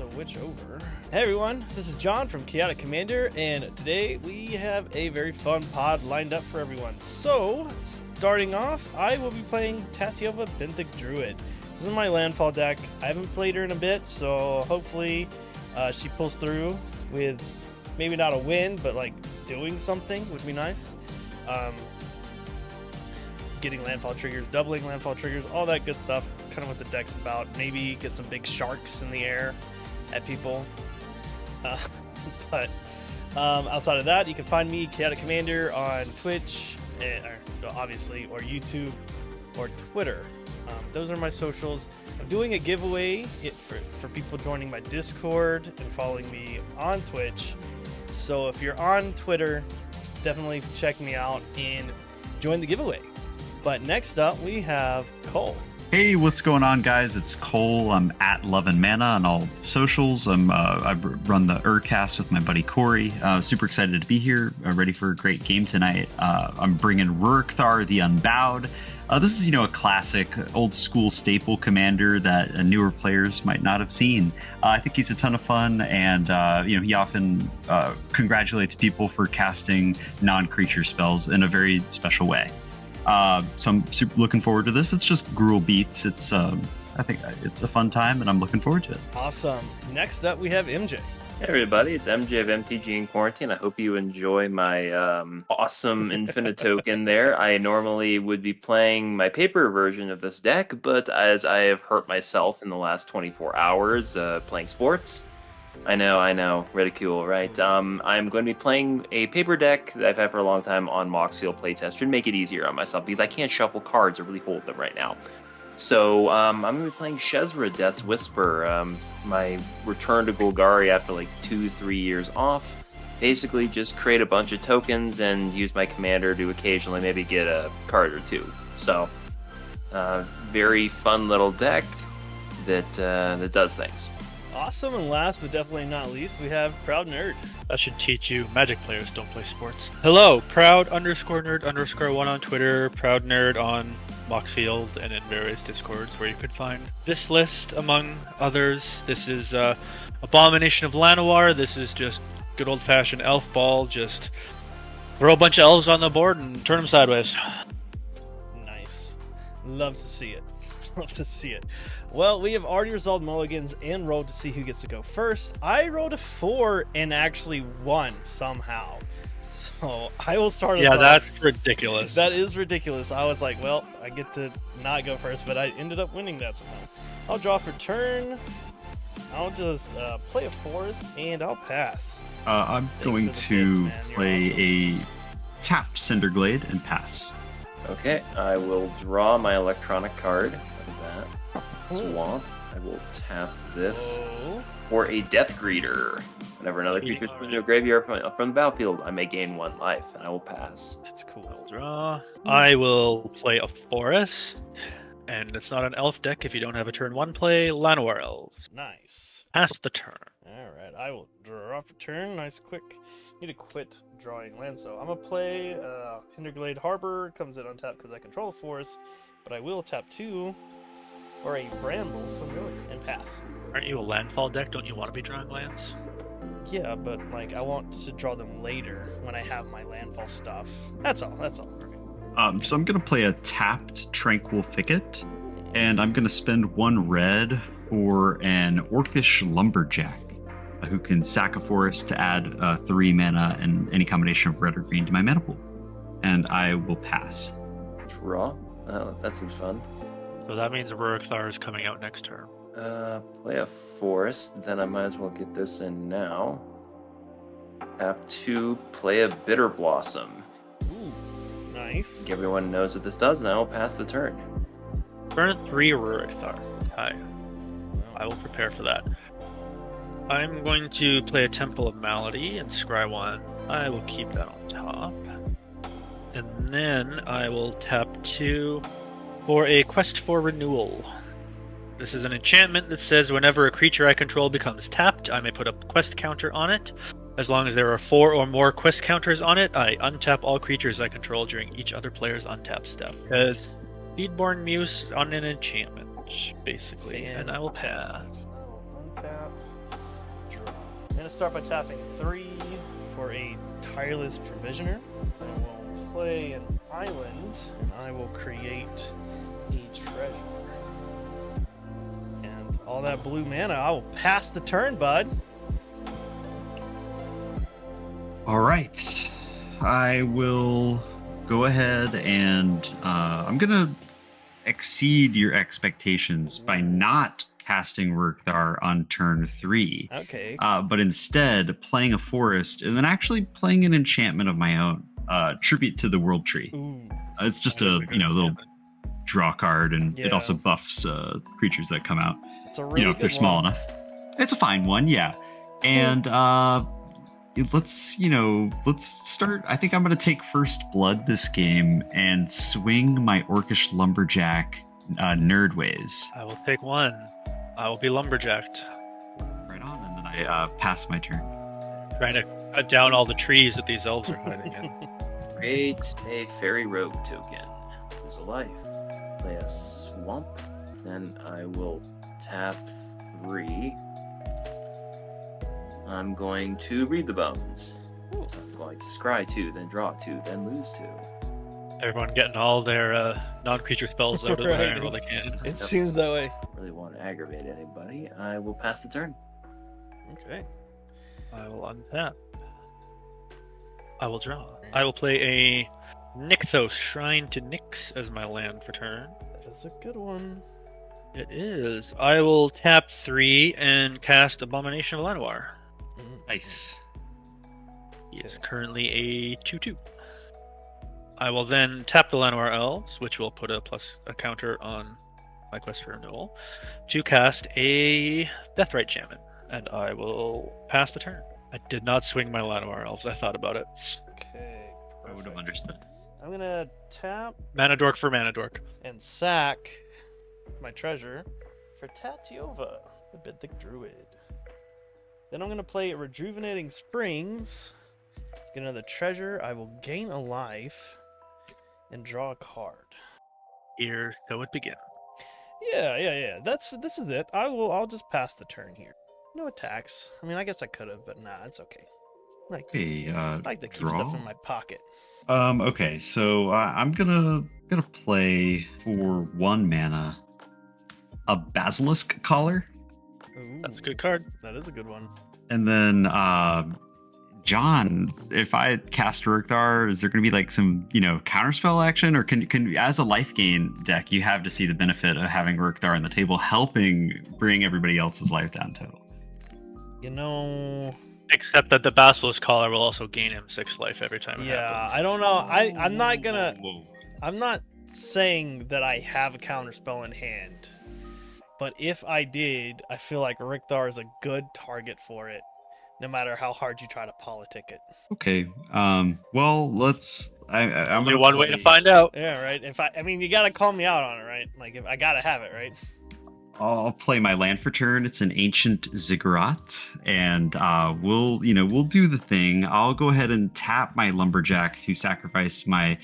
switch over. Hey everyone, this is John from Chaotic Commander, and today we have a very fun pod lined up for everyone. So, starting off, I will be playing Tatiova Benthic Druid. This is my landfall deck. I haven't played her in a bit, so hopefully she pulls through with maybe not a win, but like doing something would be nice. Getting landfall triggers, doubling landfall triggers, all that good stuff. Kind of what the deck's about. Maybe get some big sharks in the air at people. But outside of that, you can find me, Chaotic Commander, on Twitch, obviously, or YouTube, or Twitter. Those are my socials. I'm doing a giveaway for people joining my Discord and following me on Twitch. So if you're on Twitter, definitely check me out and join the giveaway. But next up, we have Cole. Hey, what's going on, guys? It's Cole. I'm at Love and Mana on all socials. I run the Urcast with my buddy Corey. Super excited to be here. Ready for a great game tonight. I'm bringing Rurikthar the Unbowed. This is, a classic, old school staple commander that newer players might not have seen. I think he's a ton of fun, and he often congratulates people for casting non-creature spells in a very special way. So I'm super looking forward to this. It's just Gruul beats. I think it's a fun time, and I'm looking forward to it. Awesome. Next up, we have MJ. Hey everybody, it's MJ of MTG in Quarantine. I hope you enjoy my awesome Infinite Token there. I normally would be playing my paper version of this deck, but as I have hurt myself in the last 24 hours playing sports, I know, ridicule, right? I'm going to be playing a paper deck that I've had for a long time on Moxfield playtest to make it easier on myself because I can't shuffle cards or really hold them right now. So I'm going to be playing Shezra, Death's Whisper, my return to Golgari after like 2-3 years off. Basically just create a bunch of tokens and use my commander to occasionally maybe get a card or two. So very fun little deck that does things. Awesome, and last but definitely not least, we have Proud Nerd. That should teach you Magic players don't play sports. Hello, Proud_Nerd_1 on Twitter, Proud Nerd on Moxfield, and in various Discords where you could find this list, among others. This is Abomination of Llanowar. This is just good old-fashioned elf ball. Just throw a bunch of elves on the board and turn them sideways. Nice. Love to see it. Love to see it. Well, we have already resolved mulligans and rolled to see who gets to go first. I rolled a 4 and actually won somehow. So I will start us off. That's ridiculous. That is ridiculous. I was like, well, I get to not go first, but I ended up winning that somehow. I'll draw for turn. I'll just play a 4th, and I'll pass. I'm going to play a tapped Cinderglade and pass. Okay, I will draw my electronic card. Swamp. I will tap this for a Death Greeter. Whenever another creature is put into a graveyard from the battlefield, I may gain 1 life, and I will pass. That's cool. I'll draw. I will play a Forest, and it's not an elf deck if you don't have a turn 1 play. Llanowar Elves. Nice. Pass the turn. Alright, I will draw for turn. Nice, quick. Need to quit drawing land, so I'm going to play Hinderglade Harbor. Comes in on tap because I control the forest, but I will tap 2 for a Bramble Familiar and pass. Aren't you a landfall deck? Don't you want to be drawing lands? Yeah, but like I want to draw them later when I have my landfall stuff. That's all. So I'm going to play a tapped Tranquil Thicket, and I'm going to spend 1 red for an Orcish Lumberjack, who can sack a forest to add 3 mana and any combination of red or green to my mana pool. And I will pass. Draw? Oh, that seems fun. So that means Rurikthar is coming out next turn. Play a forest, then I might as well get this in now. Tap 2, play a Bitter Blossom. Ooh, nice. Everyone knows what this does, and I will pass the turn. Turn 3 Rurikthar. Hi. I will prepare for that. I'm going to play a Temple of Malady and scry 1. I will keep that on top. And then I will tap 2 for a Quest for Renewal. This is an enchantment that says whenever a creature I control becomes tapped, I may put a quest counter on it. As long as there are 4 or more quest counters on it, I untap all creatures I control during each other player's untap step. Because Speedborn Muse on an enchantment, basically. And I will pass. Untap. I'm going to start by tapping 3 for a Tireless Provisioner. I will play an island, and I will create a treasure. And all that blue mana, I will pass the turn, bud. All right. I will go ahead and I'm going to exceed your expectations by not casting Rukthar on turn 3. Okay. But instead playing a forest and then actually playing an enchantment of my own, Tribute to the World Tree. Ooh. It's just That is a a good little enchantment. draw card, and it Yeah. also buffs creatures that come out. It's a really If they're good small one. enough. It's a fine one, yeah. And let's start. I think I'm going to take first blood this game and swing my Orcish Lumberjack Nerdways. I will take 1. I will be lumberjacked. Right on, and then I pass my turn. Trying to cut down all the trees that these elves are hiding in. Create a fairy rogue token. Lose a life. Play a swamp. Then I will tap 3. I'm going to read the bones. I'm going to scry 2, then draw 2, then lose 2. Everyone getting all their non-creature spells out of there Right. while they can. It seems that way. Really want to aggravate anybody. I will pass the turn. Okay. I will untap. I will draw. I will play a Nykthos, Shrine to Nyx, as my land for turn. That is a good one. It is. I will tap 3 and cast Abomination of Llanowar. Nice. He is currently a 2/2. I will then tap the Llanowar Elves, which will put a counter on my quest for renewal, to cast a Deathrite Shaman, and I will pass the turn. I did not swing my Llanowar Elves. I thought about it. Okay. I would have perfect. understood. I'm going to tap Mana Dork for Mana Dork. and sack my treasure for Tatiova, the Benthic Druid. Then I'm going to play Rejuvenating Springs. Get another treasure. I will gain a life and draw a card. Here, so it begins. Yeah. This is it. I'll just pass the turn here. No attacks. I mean, I guess I could have, but nah, it's okay. I like to keep draw. stuff in my pocket. Okay, so I'm gonna play for 1 mana a Basilisk Collar, Ooh, That's a good card. That is a good one. and then John, if I cast Rukthar, is there gonna be like some counterspell action, or can as a life gain deck you have to see the benefit of having Rukthar on the table, helping bring everybody else's life down total? Except that the Basilisk Collar will also gain him 6 life every time it Yeah, happens. I don't know. I'm not gonna. Whoa. I'm not saying that I have a counterspell in hand, but if I did, I feel like Rikthar is a good target for it, no matter how hard you try to politic it. Okay. Well, let's. I'm Only gonna one way to play- find out. Yeah, right. I mean, you gotta call me out on it, right? Like, if I gotta have it, right? I'll play my land for turn. It's an Ancient Ziggurat, and we'll do the thing. I'll go ahead and tap my Lumberjack to sacrifice my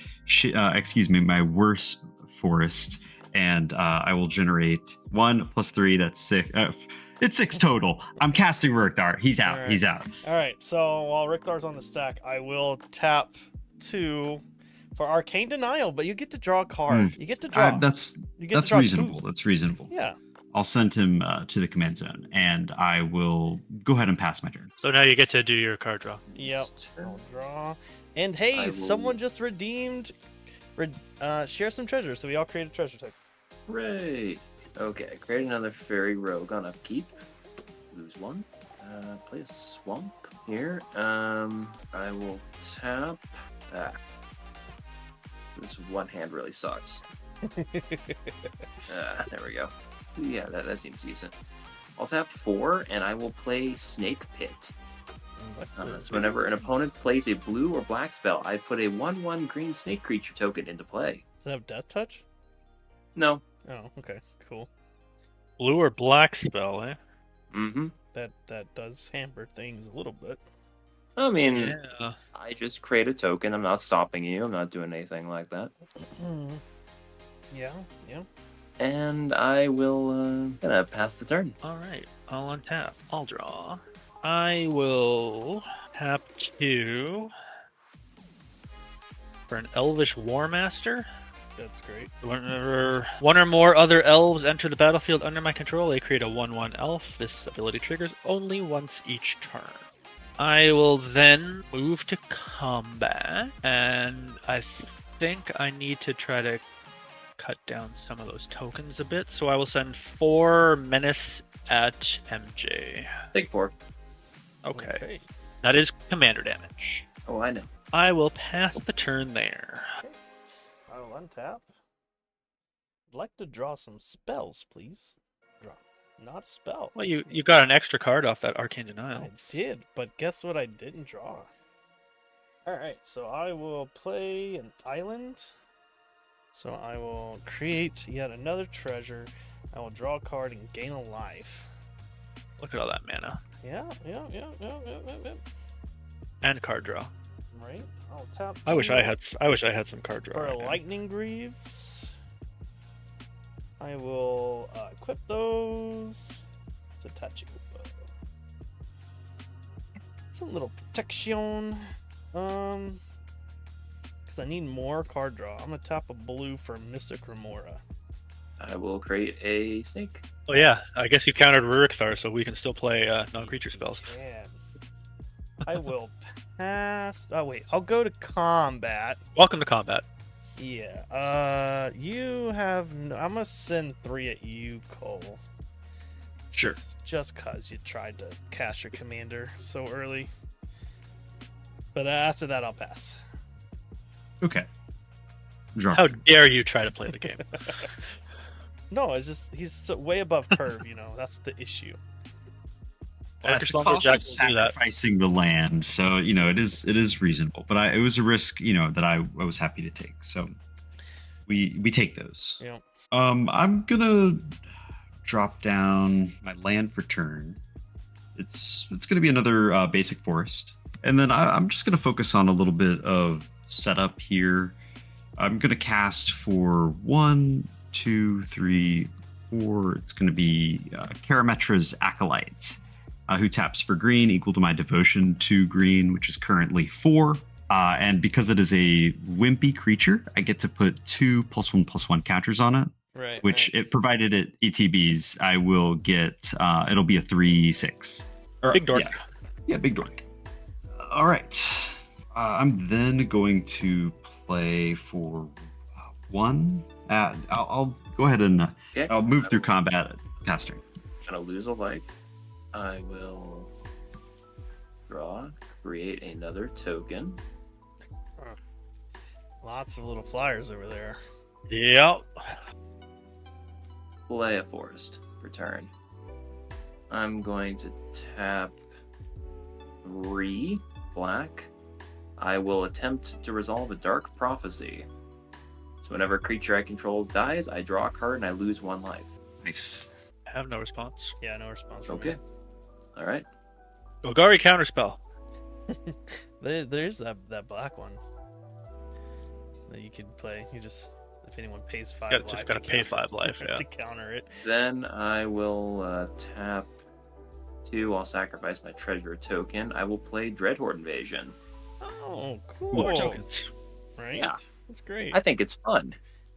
my worst forest, and I will generate 1 + 3. That's 6. It's 6 total. I'm casting Rukthar. He's out. Alright. He's out. All right. So while Rikthar's on the stack, I will tap 2 for Arcane Denial, but you get to draw a card. You get to draw. That's you get to that's draw 2. reasonable. That's reasonable. Yeah. I'll send him to the command zone, and I will go ahead and pass my turn. So now you get to do your card draw. Yep. I'll draw. And hey, I will- someone just redeemed. Share some treasure. So we all create a treasure type. Hooray! Okay, create another fairy rogue on upkeep. Lose 1. Play a swamp here. I will tap. This one hand really sucks. There we go. Yeah, that seems decent. I'll tap 4, and I will play Snake Pit. So whenever an opponent plays a blue or black spell, I put a 1/1 green snake creature token into play. Does it have Death Touch? No. Oh, okay, cool. Blue or black spell, eh? Mm-hmm. That does hamper things a little bit. I mean, Yeah. I just create a token. I'm not stopping you. I'm not doing anything like that. Yeah. And I will gonna pass the turn. All right. I'll untap. I'll draw. I will tap 2 for an Elvish War Master. That's great. Whenever one or more other elves enter the battlefield under my control, they create a 1/1 elf. This ability triggers only once each turn. I will then move to combat, and I think I need to try to cut down some of those tokens a bit. So I will send 4 Menace at MJ. Take 4. Okay. That is commander damage. Oh, I know. I will pass the turn there. I will untap. I'd like to draw some spells, please. Draw. Not a spell. Well, you got an extra card off that Arcane Denial. I did, but guess what I didn't draw? Alright, so I will play an island. So I will create yet another treasure. I will draw a card and gain a life. Look at all that mana. Yeah. And card draw. Right. I'll tap. I wish 2 I had some card draw. for right now. lightning greaves. I will equip those. It's a Tachigo bow. Some little protection. Because I need more card draw. I'm gonna tap a blue for Mystic Remora. I will create a snake. Oh yeah, I guess you countered Rurikthar, so we can still play non-creature spells. Man. I will pass. Oh wait, I'll go to combat. Welcome to combat. Yeah. You have. I'm gonna send 3 at you, Cole. Sure. Just cause you tried to cast your commander so early. But after that, I'll pass. Okay. Draw. How dare you try to play the game? No, it's just he's so, way above curve. That's the issue. At Orcish the Lumberjack cost will of do that. sacrificing the land, so it is reasonable. But it was a risk, that I was happy to take. So we take those. Yeah. I'm gonna drop down my land for turn. It's gonna be another basic forest, and then I'm just gonna focus on a little bit of setup here. I'm gonna cast for 1, 2, 3, 4. It's gonna be Karametra's Acolyte, who taps for green equal to my devotion 2 green, which is currently 4. And because it is a wimpy creature, I get to put 2 +1/+1 counters on it. Right. Which, it provided it ETBs, I will get. It'll be a 3/6. Big dork. Yeah, big dork. All right. I'm then going to play for 1. I'll go ahead and Okay. I'll move through combat past turn. Gonna lose a life. I will draw, create another token. Lots of little flyers over there. Yep. Play a forest. Return. I'm going to tap 3 black. I will attempt to resolve a dark prophecy. So whenever a creature I control dies, I draw a card and I lose 1 life. Nice. I have no response. Yeah, no response. from Okay. me. All right. Golgari counterspell. There's that black one that you could play. You just, if anyone pays 5 life, Just gotta pay 5 life. Yeah. to counter it. Then I will tap 2. I'll sacrifice my treasure token. I will play Dreadhorde Invasion. Oh, cool. More tokens. Right? Yeah. That's great. I think it's fun.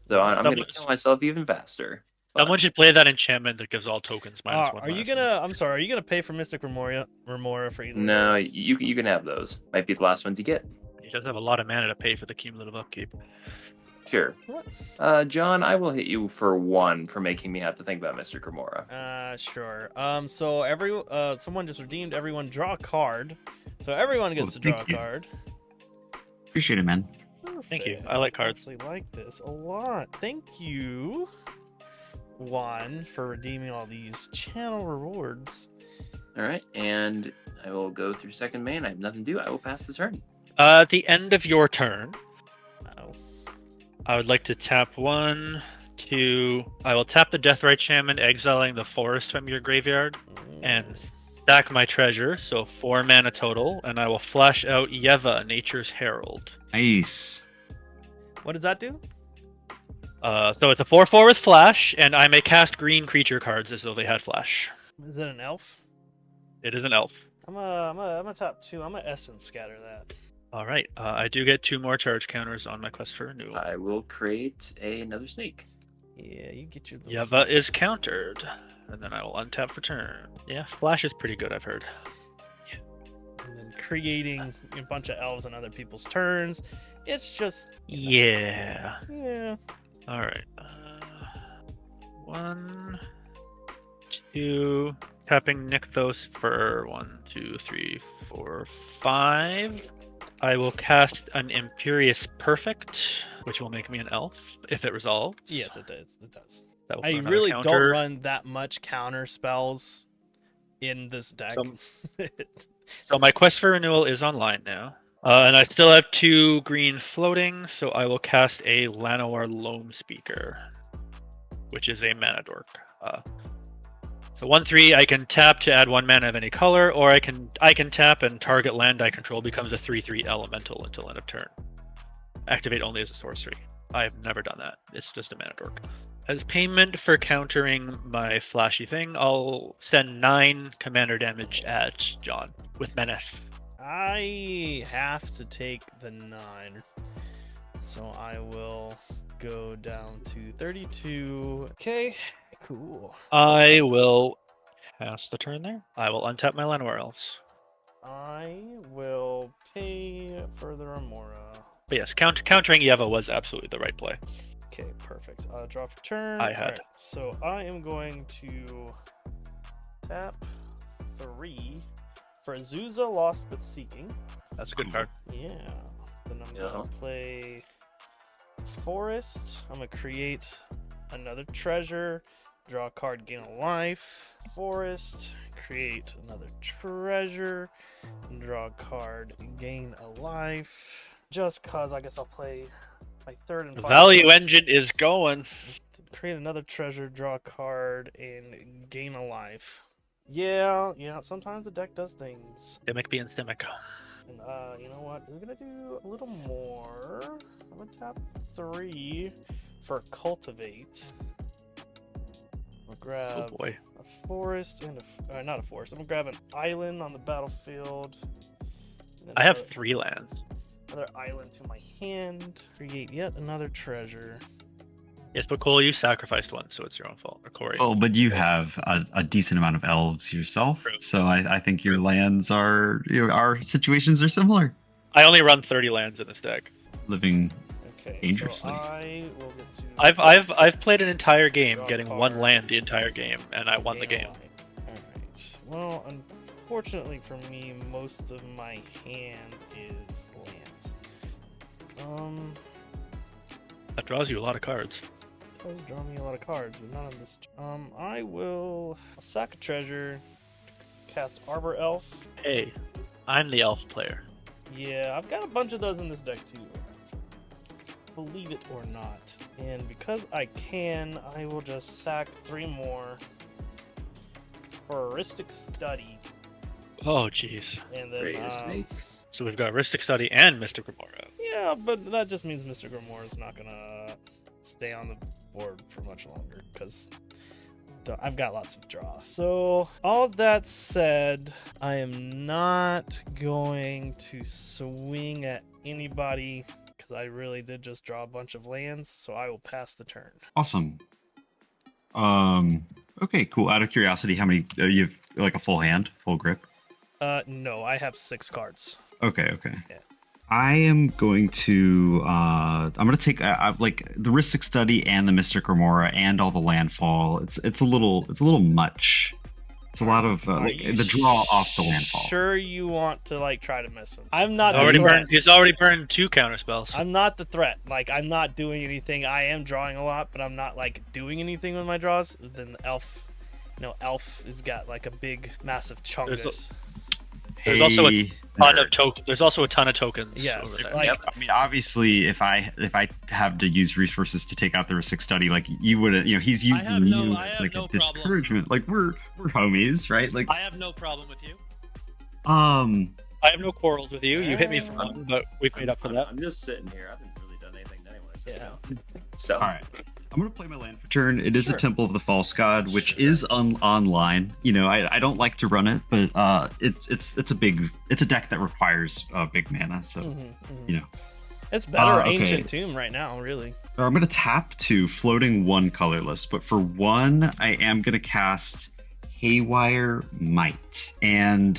So I'm going to Someone's- kill myself even faster. Someone should play that enchantment that gives all tokens -1. Are you gonna? I'm sorry. Are you gonna pay for Mystic Remora for either? No, of those? you can have those. Might be the last ones you get. He does have a lot of mana to pay for the cumulative upkeep. Sure. John, I will hit you for 1 for making me have to think about Mr. Kimura. Sure. So someone just redeemed. Everyone draw a card. So everyone gets to draw a thank you. card. Appreciate it, man. Thank you. Perfect. I like cards. Actually, like this a lot. Thank you, Juan, for redeeming all these channel rewards. All right, and I will go through second main. I have nothing to do. I will pass the turn. At the end of your turn, Oh, I would like to tap 1, 2. I will tap the Deathrite Shaman, exiling the forest from your graveyard, and stack my treasure, so 4 mana total, and I will flash out Yeva, Nature's Herald. Nice. what does that do? So it's a 4/4 with flash, and I may cast green creature cards as though they had flash. Is it an elf? It is an elf. I'm a top 2. I'm a essence scatter that. All right. I do get 2 more charge counters on my quest for renewal. I will create another snake. Yeah, you get your. Yeva is countered, and then I will untap for turn. Yeah, Flash is pretty good, I've heard. And then creating a bunch of elves on other people's turns. It's just. Yeah. Yeah. All right. 1, 2. Tapping Nykthos for 1, 2, 3, 4, 5. I will cast an Imperious Perfect, which will make me an elf if it resolves. Yes, it does. It does. That will I put another really counter. don't run that much counter spells in this deck. So my quest for renewal is online now. And I still have 2 green floating, so I will cast a Llanowar Loam Speaker, which is a mana dork. So 1/3, I can tap to add 1 mana of any color, or I can tap and target land I control becomes a 3/3 elemental until end of turn. Activate only as a sorcery. I have never done that. It's just a mana dork. As payment for countering my flashy thing, I'll send 9 commander damage at John with Menace. I have to take the 9, so I will go down to 32. Okay, cool. I will pass the turn there. I will untap my Llanowar Elves. I will pay for the Remora. But yes, countering Yeva was absolutely the right play. Okay, perfect. Draw for turn. I had. Alright, so I am going to tap 3 for Azusa Lost but Seeking. That's a good card. Yeah. Then I'm going to play Forest. I'm going to create another treasure. Draw a card, gain a life. Forest. Create another treasure. Draw a card, gain a life. Just cause I guess I'll play my 3rd and The final. value engine is going. Create another treasure, draw a card, and gain a life. Yeah, sometimes the deck does things. Simic being Simic. And you know what? It's gonna do a little more. I'm gonna tap 3 for Cultivate. I'm gonna grab Oh boy. a forest and not a forest. I'm gonna grab an island on the battlefield. And then I have another- 3 lands. Another island to my hand. Create yet another treasure. Yes, but Cole, you sacrificed 1, so it's your own fault. Or Corey. Oh, but you have a decent amount of elves yourself, True. so I think your lands are our situations are similar. I only run 30 lands in this deck. Living Okay, dangerously. so I will get to I've played an entire game Draw a getting 1 card. land the entire game, and I won the gain a game. life. Alright. Well, unfortunately for me, most of my hand is lands. That draws you a lot of cards. It does draw me a lot of cards, but not on this. I will sack a treasure, cast Arbor Elf. Hey, I'm the elf player. Yeah, I've got a bunch of those in this deck too. Believe it or not. And because I can, I will just sack 3 more for Heuristic Study. Oh, jeez. And then, Create a snake. So we've got Ristic Study and Mystic Remora. yeah, but that just means Mr. Grimoire is not gonna stay on the board for much longer because I've got lots of draw. So all of that said, I am not going to swing at anybody because I really did just draw a bunch of lands, so I will pass the turn. awesome. Okay, cool. Out of curiosity, how many you have? Like a full hand, full grip? No, I have 6 cards. Okay. Yeah. I am going to I'm going to take like the Ristic Study and the Mystic Remora and all the landfall. It's a little much. It's a lot of like you the draw off the landfall. Sure, you want to like try to mess with? I'm not Already the threat. burned. He's already burned 2 counterspells. I'm not the threat. Like, I'm not doing anything. I am drawing a lot, but I'm not like doing anything with my draws. Then the elf, Elf has got like a big, massive chungus. There's also a Hey, ton nerd. of tokens. There's also a ton of tokens. Yes, over there. like Yep. I mean, obviously, if I have to use resources to take out the Ristic Study, like you wouldn't, he's I using have no- you I as have like no a problem. discouragement. Like we're homies, right? Like I have no problem with you. um, I have no quarrels with you. You hit me for fun, but we've made up for that. I'm just sitting here. I haven't really done anything anyway. So, Yeah. So all right. I'm gonna play my land for turn. It is Sure. a Temple of the False God, which Sure. is online. You know, I don't like to run it, but it's a deck that requires big mana. So you know, It's better okay. Ancient Tomb right now, really. I'm gonna tap to floating one colorless, but for one, I am gonna cast Haywire Might, and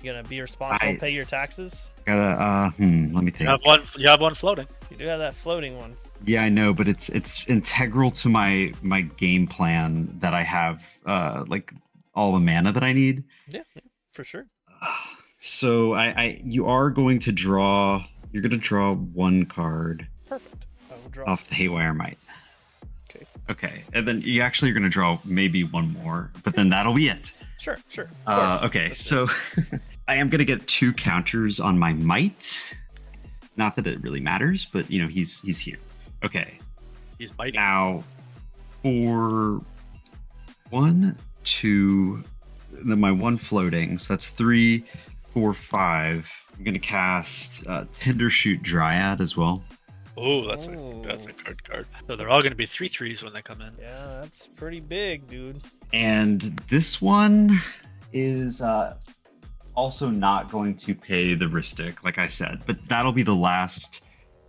You gonna be responsible and pay your taxes? gotta let me think. You have one floating. You do have that floating one. Yeah, I know, but it's integral to my game plan that I have like all the mana that I need. Yeah, for sure. So you are going to draw. You're going to draw one card Perfect. I will draw. off the Haywire Might. Okay. Okay, and then you actually are going to draw maybe one more, but then that'll be it. Sure. Of course. Okay, That's so I am going to get 2 counters on my Might. Not that it really matters, but you know he's here. Okay. He's biting. Now, for 1, 2, then my 1 floating, so that's 3, 4, 5. I'm gonna cast Tendershoot Dryad as well. Oh, that's a good card. So they're all going to be 3/3s when they come in. Yeah, that's pretty big, dude. And this one is also not going to pay the Ristic, like I said, but that'll be the last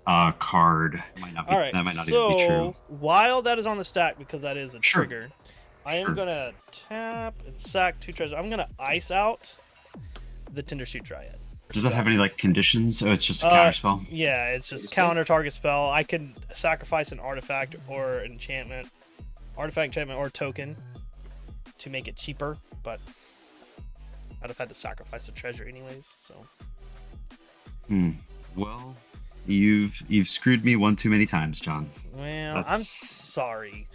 card. All right, that might not even be true. While that is on the stack, because that is a Sure. trigger, I am Sure. gonna tap and sack 2 treasures. I'm gonna ice out the Tendershoot Dryad. Does that have any like conditions? Oh, it's just a counter spell. Yeah, it's just counter target spell. I can sacrifice an artifact or enchantment, or token to make it cheaper, but I'd have had to sacrifice the treasure anyways. So Well, you've screwed me one too many times, John. well, I'm That's- sorry,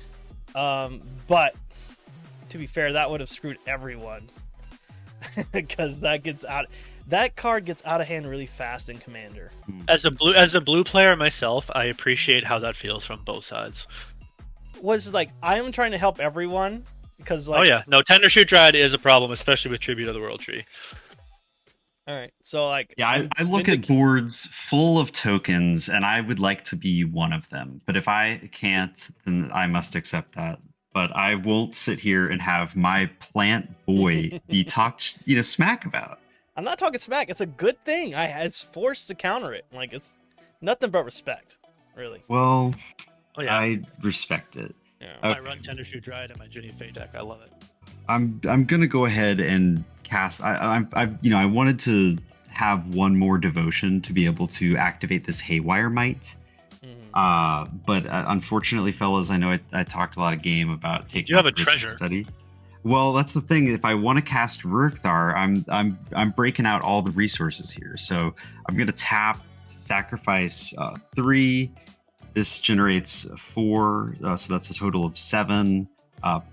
but to be fair, that would have screwed everyone because that card gets out of hand really fast in Commander. As a blue player myself, I appreciate how that feels from both sides. Was like I'm trying to help everyone because like Oh yeah, no, Tendershoot Dryad is a problem, especially with Tribute of the World Tree. all right, so like Yeah, I look at boards full of tokens, and I would like to be one of them. But if I can't, then I must accept that. But I won't sit here and have my plant boy be talked, smack about. I'm not talking smack. It's a good thing. It's forced to counter it. Like it's nothing but respect, really. Well, Oh yeah, I respect it. Yeah. I run Tendershoot Dryad in my Ginny Fey deck. I love it. I'm gonna go ahead and cast. I wanted to have one more devotion to be able to activate this Haywire Might. But unfortunately, fellas, I know I talked a lot of game about taking. You have a Risk treasure. Study. Well, that's the thing. If I want to cast Rurikthar, I'm breaking out all the resources here. So I'm gonna tap to sacrifice 3. This generates 4, so that's a total of 7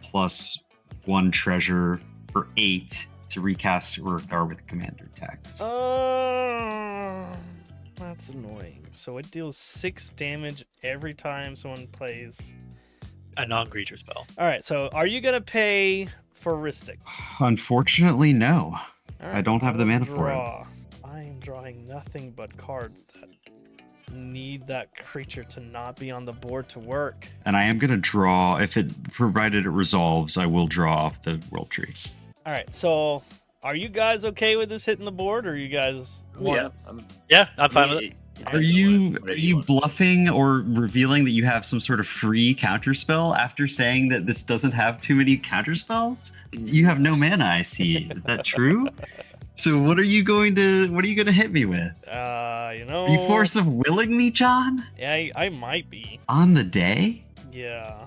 plus 1 treasure for 8 to recast Rurikthar with Commander text. That's annoying. So it deals 6 damage every time someone plays. A non-creature spell. All right. So are you gonna pay for Ristic? Unfortunately, no. All I don't have the will mana for it. draw. I am drawing nothing but cards that need that creature to not be on the board to work. And I am going to draw, provided it resolves, I will draw off the World Tree. All right. So are you guys okay with this hitting the board, or are you guys? Yeah, Yeah, I'm fine with it. Are you bluffing or revealing that you have some sort of free counterspell after saying that this doesn't have too many counterspells? You have no mana, I see. Is that true? So what are you going to hit me with? Are Are you force of willing me, John? Yeah, I might be. On the day? Yeah.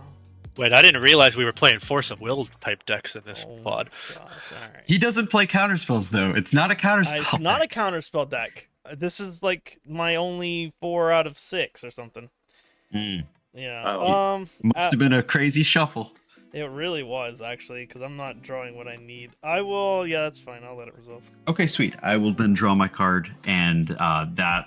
Wait, I didn't realize we were playing Force of Will type decks in this Oh pod. my gosh, all right. He doesn't play counterspells though. It's not a counterspell. It's not a counterspell deck. This is like my only 4 out of 6 or something. Yeah. Must have been a crazy shuffle. It really was actually, because I'm not drawing what I need. I will. Yeah, that's fine. I'll let it resolve. Okay, sweet. I will then draw my card, and that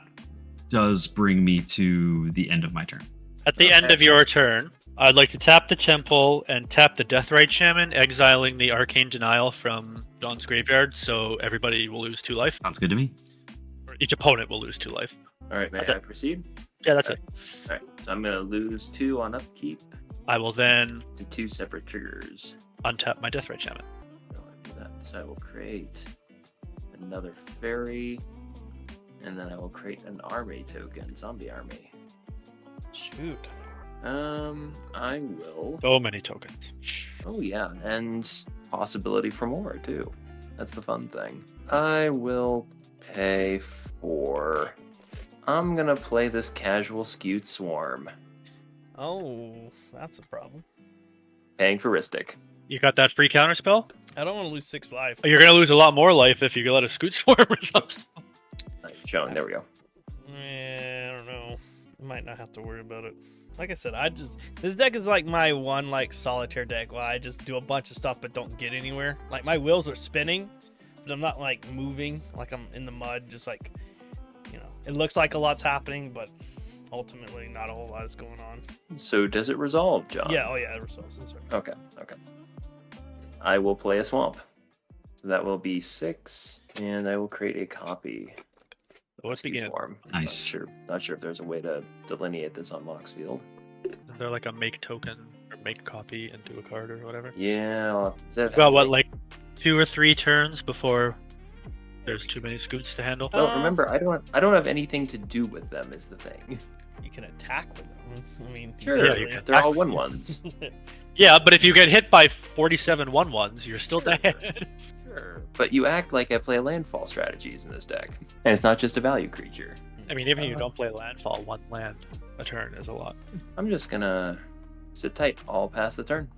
does bring me to the end of my turn. At the end of your turn, I'd like to tap the Temple and tap the Deathrite Shaman, exiling the Arcane Denial from Dawn's Graveyard, so everybody will lose 2 life. Sounds good to me. Or each opponent will lose 2 life. All right, may That's I it. proceed? Yeah, that's it. All right, so I'm gonna lose 2 on upkeep I will then to 2 separate triggers. untap my Deathrite Shaman. So I will create another fairy, and then I will create an army token, zombie army. Shoot. I will. So many tokens. Oh yeah, and possibility for more too. That's the fun thing. I will pay for. I'm gonna play this casual skewed swarm. Oh, that's a problem. Paying for Ristic. You got that free counterspell? I don't want to lose 6 life. You're gonna lose a lot more life if you let a scoot swarm or something. Shown. There we go. I don't know. I might not have to worry about it. Like I said, this deck is like my one like solitaire deck where I just do a bunch of stuff but don't get anywhere. Like my wheels are spinning, but I'm not like moving. Like I'm in the mud, just like, it looks like a lot's happening, but ultimately not a whole lot is going on. So does it resolve, John? Yeah. Oh yeah, it resolves. I'm sorry. Okay. I will play a swamp. So that will be 6, and I will create a copy. What's the game? Form. Nice. Not sure if there's a way to delineate this on Moxfield. Is there like a make token or make copy into a card or whatever? Yeah. Well, what, like 2 or 3 turns before there's too many scoots to handle? Well, remember, I don't have anything to do with them. Is the thing. You can attack with them. I mean, Sure, Yeah, you can they're all 1/1s. Yeah, but if you get hit by 47 1/1s, you're still dead. Sure, but you act like I play landfall strategies in this deck, and it's not just a value creature. I mean, even if you don't play landfall, 1 land a turn is a lot. I'm just gonna sit tight. I'll pass the turn.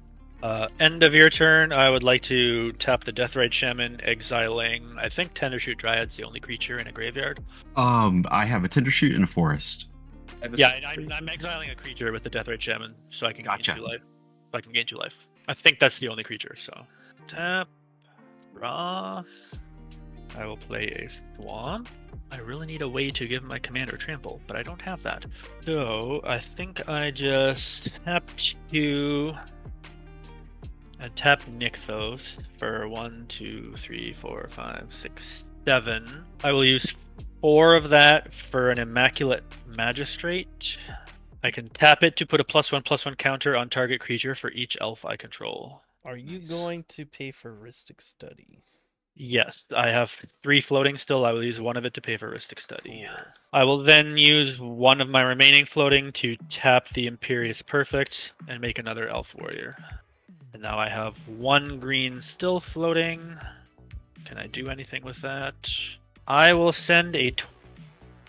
End of your turn, I would like to tap the Deathrite Shaman, exiling, I think Tendershoot Dryad's the only creature in a graveyard. I have a Tindershoot and a forest. Yeah, I'm exiling a creature with the Deathrite Shaman, so I can Gotcha. gain 2 life. I can gain 2 life. I think that's the only creature, so. Tap. Draw. I will play a Swan. I really need a way to give my commander trample, but I don't have that. So, I think I just tap 2 and tap Nykthos for 1, 2, 3, 4, 5, 6, 7. I will use 4 of that for an Immaculate Magistrate. I can tap it to put a +1/+1 counter on target creature for each elf I control. Are you Nice. going to pay for Ristic Study? Yes, I have 3 floating still. I will use 1 of it to pay for Ristic Study. Cool. I will then use 1 of my remaining floating to tap the Imperious Perfect and make another Elf Warrior. And now I have 1 green still floating. Can I do anything with that? I will send a...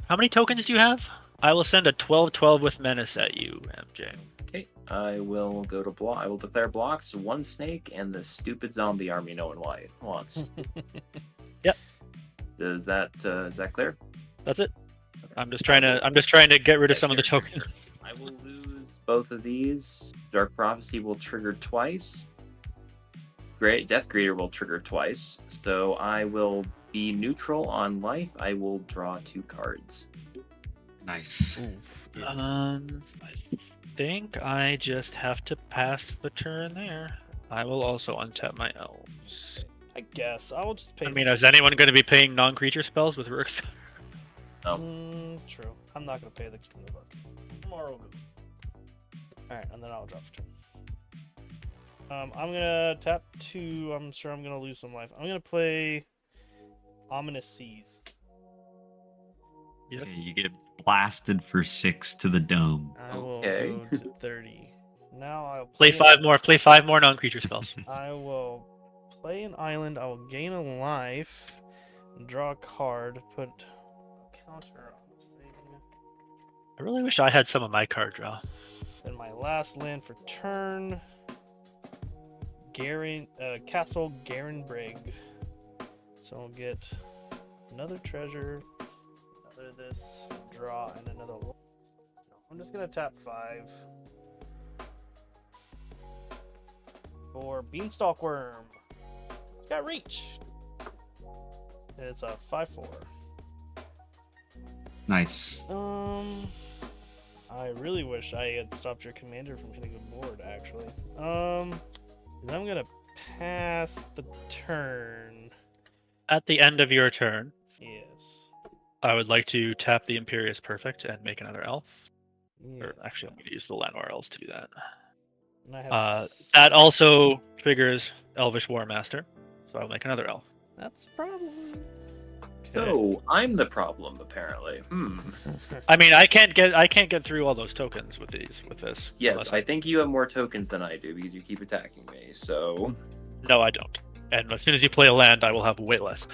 How many tokens do you have? I will send a 12/12 with Menace at you, MJ. Okay, I will go to block. I will declare blocks, 1 snake, and the stupid zombie army no one wants. Yep. Is that clear? That's it. Okay. I'm just trying to get rid of some of the Sure. tokens. I will lose both of these. Dark Prophecy will trigger twice. Great Death Greeter will trigger twice. So I will be neutral on life. I will draw 2 cards. Nice. Oof. Yes. I think I just have to pass the turn there. I will also untap my elves. I guess I will just pay. I mean, is anyone going to be paying non-creature spells with Rook? True. I'm not gonna pay the book. Tomorrow. Alright, and then I'll drop a turn. I'm gonna tap 2. I'm sure I'm gonna lose some life. I'm gonna play Ominous Seas. Yes. Okay, you get blasted for 6 to the dome. I will Okay. go to 30. Now I'll Play 5 more. Play 5 more non-creature spells. I will play an island. I will gain a life. Draw a card. Put a counter on this thing. I really wish I had some of my card draw. Then my last land for turn. Castle Garenbrig. So I'll get another treasure, another this, draw, and another. No, I'm just gonna tap 5 for Beanstalk Worm. It's got reach. And it's a 5/4. Nice. I really wish I had stopped your commander from hitting the board. Actually, 'cause I'm gonna pass the turn. At the end of your turn, Yes. I would like to tap the Imperious Perfect and make another elf. Yeah. Or actually, I'm going to use the Llanowar Elves to do that. And I have That also triggers Elvish War Master, so I'll make another elf. That's a problem. So I'm the problem, apparently. I mean, I can't get through all those tokens with this. Yes, I think you have more tokens than I do because you keep attacking me. So No, I don't. And as soon as you play a land, I will have way less.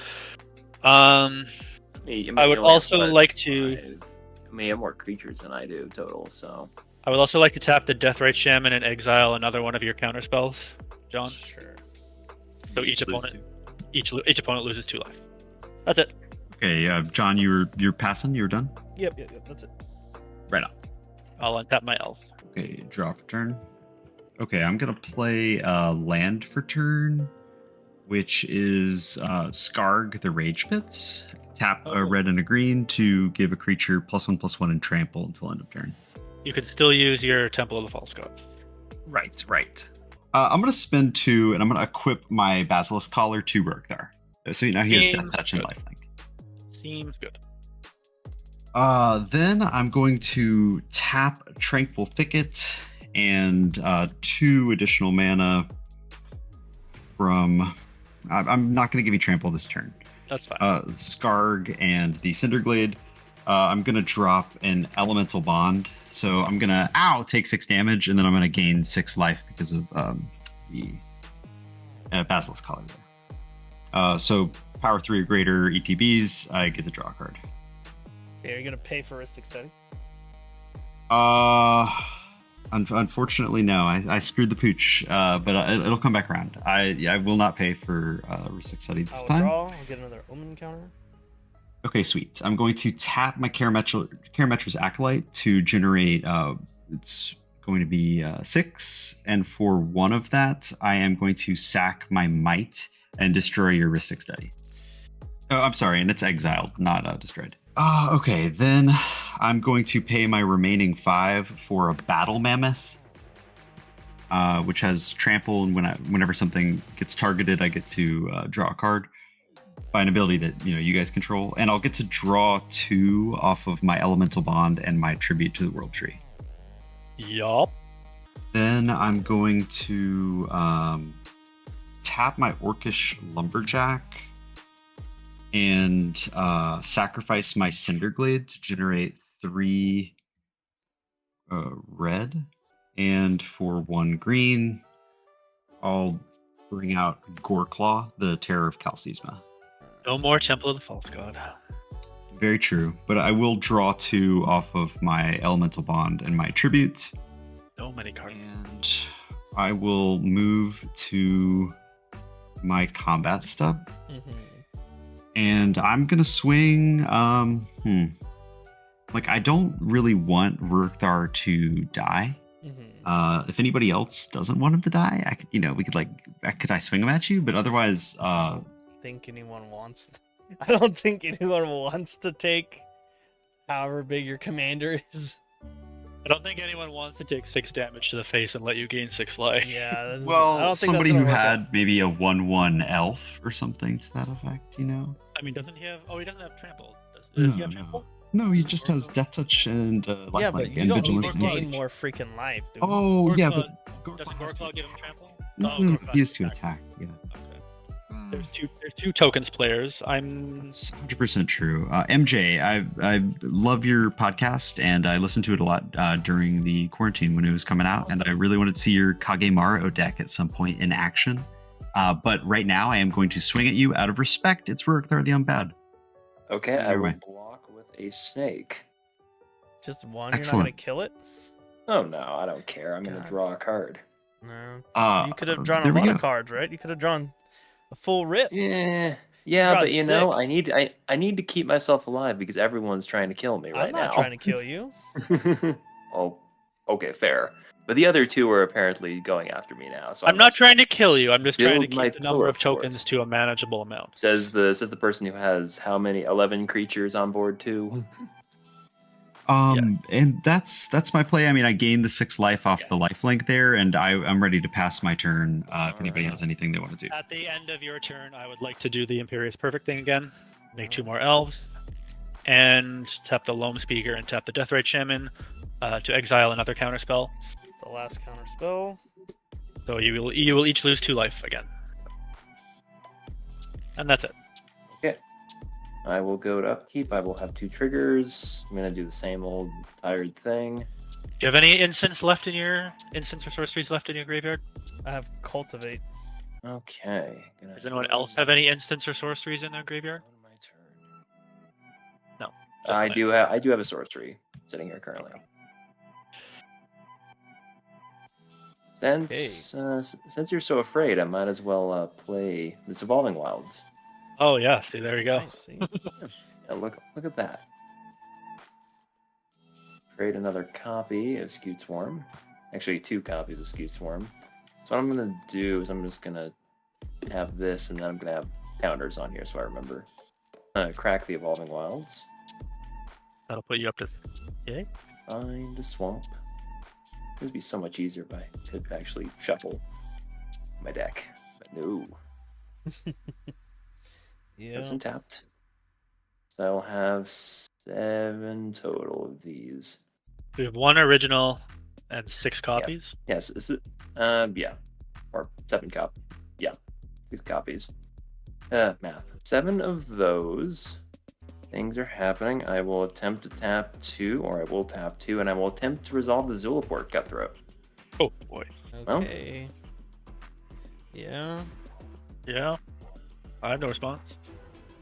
I would also like to. I mean, you have more creatures than I do total. So I would also like to tap the Deathrite Shaman and exile another one of your counterspells, John. Sure. So each opponent loses 2 life. That's it. Okay, John, you're passing. You're done. Yep. That's it. Right on. I'll untap my elf. Okay, draw for turn. Okay, I'm gonna play land for turn, which is Skarg the Rage Pits. Tap a red and a green to give a creature +1/+1 and trample until end of turn. You could still use your Temple of the False God. Right. I'm gonna spend 2, and I'm gonna equip my Basilisk Collar to Rurkthar. So you know he has Death Touch and Lifelink. Seems good. Then I'm going to tap Tranquil Thicket and 2 additional mana from. I'm not going to give you Trample this turn. That's fine. Skarg and the Cinderglade. I'm going to drop an Elemental Bond. So I'm going to take 6 damage, and then I'm going to gain 6 life because of the Basilisk Collar there. So power 3 or greater ETBs, I get to draw a card. Okay, are you gonna pay for Ristic Study? Unfortunately, no. I screwed the pooch, but it'll come back around. I will not pay for Ristic Study this time. Draw. I'll get another Omen counter. Okay, sweet. I'm going to tap my Karametra's Acolyte to generate. It's going to be 6, and for 1 of that, I am going to sack my Might and destroy your Ristic Study. Oh, I'm sorry, and it's exiled, not destroyed. Okay, then I'm going to pay my remaining 5 for a Battle Mammoth, which has trample, and whenever something gets targeted, I get to draw a card by an ability that you guys control, and I'll get to draw 2 off of my Elemental Bond and my Tribute to the World Tree. Yup. Then I'm going to tap my Orcish Lumberjack and sacrifice my Cinderglade to generate 3 red. And for 1 green, I'll bring out Goreclaw, the Terror of Calcisma. No more Temple of the False God. Very true, but I will draw 2 off of my Elemental Bond and my Tribute. So many cards. And I will move to my combat stub. Mm-hmm. And I'm gonna swing. Like, I don't really want Rurkthar to die. Mm-hmm. If anybody else doesn't want him to die, I could, could I swing him at you? But otherwise, I don't think anyone wants to take however big your commander is. I don't think anyone wants to take 6 damage to the face and let you gain 6 life. Yeah. Well, I don't think somebody that's who gonna work had out. maybe a 1/1 elf or something to that effect, I mean, doesn't he have... Oh, he doesn't have trample. Does he have trample? No, he just has Death Touch and lifelink Yeah, but you and don't vigilance and gain rage. more freaking life. Dude. Oh, yeah, but Doesn't has to Goreclaw give him attack. trample? No, Oh, Goreclaw he has to has attack. Yeah. Okay. There's two tokens players. That's 100% true. MJ, I love your podcast, and I listened to it a lot during the quarantine when it was coming out, and I really wanted to see your Kagemaro deck at some point in action. But right now, I am going to swing at you out of respect. It's Rurkthar the Unbad. Okay, I Either will way. block with a snake. Just one. Excellent. You're not gonna kill it. Oh no, I don't care. I'm gonna God. draw a card. No. You could have drawn a there we lot go. of cards, right? You could have drawn a full rip. Yeah, Drawn but I 6. need to keep myself alive because everyone's trying to kill me right I'm not now. trying to kill you. Oh, okay, fair. But the other 2 are apparently going after me now. So I'm not trying to kill you. I'm just trying to Build my keep the number of pillar fort. tokens to a manageable amount. Says the person who has how many 11 creatures on board too. And that's my play. I mean, I gained the 6 life off the lifelink there, and I'm ready to pass my turn if anybody has anything they want to do. At the end of your turn, I would like to do the Imperious Perfect thing again. Make 2 more elves. and tap the Loam Speaker and tap the Deathrite Shaman to exile another counterspell. The last counter spell. So you will each lose 2 life again. And that's it. Okay. I will go to upkeep. I will have 2 triggers. I'm gonna do the same old tired thing. Do you have any instants or sorceries left in your graveyard? I have cultivate. Okay. Does anyone else have any instants or sorceries in their graveyard? On my turn. No. I do have a sorcery sitting here currently. Since you're so afraid, I might as well play this Evolving Wilds. Oh yeah, see, there you go. Nice. Yeah, look at that. Create another copy of Scoot Swarm. Actually, 2 copies of Scoot Swarm. So what I'm gonna do is I'm just gonna have this, and then I'm gonna have counters on here, so I remember. Crack the Evolving Wilds. That'll put you up to 8. Find a swamp. It would be so much easier if I could actually shuffle my deck. But no. Yeah. Goes untapped. So I'll have 7 total of these. We have 1 original and 6 copies. Yes, yeah. Or 7 copies. Yeah. 6 copies. Math. 7 of those things are happening. I will attempt to tap 2, or I will tap 2, and I will attempt to resolve the Zulaport Cutthroat. Oh boy. Okay. Yeah. Yeah. I have no response.